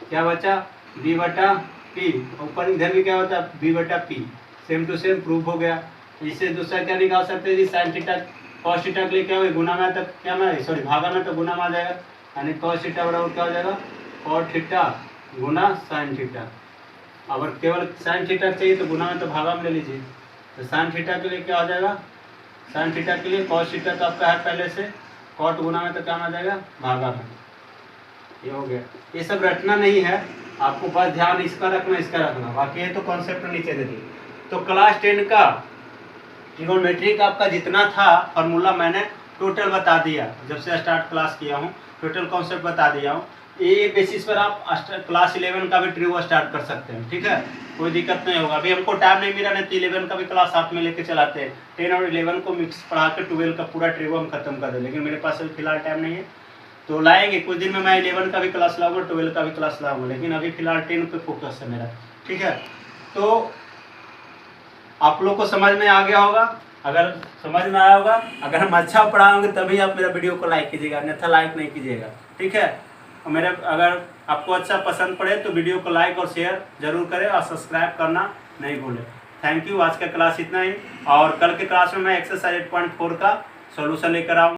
क्या बचा? बी बटा पी। ऊपर इधर भी क्या होता है? बी बटा P. Same to same proof हो गया। इससे दूसरा क्या निकाल सकते हैं जी? साइन थीटा कॉस थीटा के लिए क्या होगा? गुना में तक क्या में, सॉरी भागा में तो गुना में आ जाएगा, यानी कॉस थीटा बराबर क्या हो जाएगा? कॉट थीटा गुना साइन थीटा। अगर केवल साइन थीटा चाहिए तो गुना में तो भागा में ले लीजिए। तो साइन थीटा के लिए क्या हो जाएगा? साइन थीटा के लिए कॉस थीटा तो आपका है पहले से, कॉट गुना में तो क्या आ जाएगा? भागा में। ये हो गया। ये सब रटना नहीं है आपको, बस ध्यान इसका रखना, इसका रखना, बाकी ये तो कॉन्सेप्ट नीचे दे दिए। तो क्लास 10 का ट्रिगोनोमेट्री का आपका जितना था फार्मूला मैंने टोटल बता दिया, जब से स्टार्ट क्लास किया हूँ टोटल कॉन्सेप्ट बता दिया हूँ। ये बेसिस पर आप क्लास 11 का भी ट्रिगो स्टार्ट कर सकते हैं, ठीक है, कोई दिक्कत नहीं होगा। अभी हमको टाइम नहीं मिला, नहीं तो 11 का भी क्लास साथ में लेके चलाते हैं। 10 और 11 को मिक्स पढ़ा कर 12 का पूरा ट्रिगो हम खत्म कर दें, लेकिन मेरे पास अभी फिलहाल टाइम नहीं है, तो लाएंगे कुछ दिन में। मैं 11 का भी क्लास लाऊंगा, 12 का भी क्लास लाऊंगा, लेकिन अभी फिलहाल 10 पे फोकस है मेरा, ठीक है। तो आप लोग को समझ में आ गया होगा। अगर समझ में आया होगा, अगर हम अच्छा पढ़ाएंगे तभी आप मेरा वीडियो को लाइक कीजिएगा, अन्यथा लाइक नहीं कीजिएगा, ठीक है। और मेरे अगर आपको अच्छा पसंद पड़े तो वीडियो को लाइक और शेयर जरूर करें, और सब्सक्राइब करना नहीं भूलें। Thank you. आज का क्लास इतना ही, और कल के क्लास में मैं एक्सरसाइज 8.4 का सॉल्यूशन लेकर आऊँगा।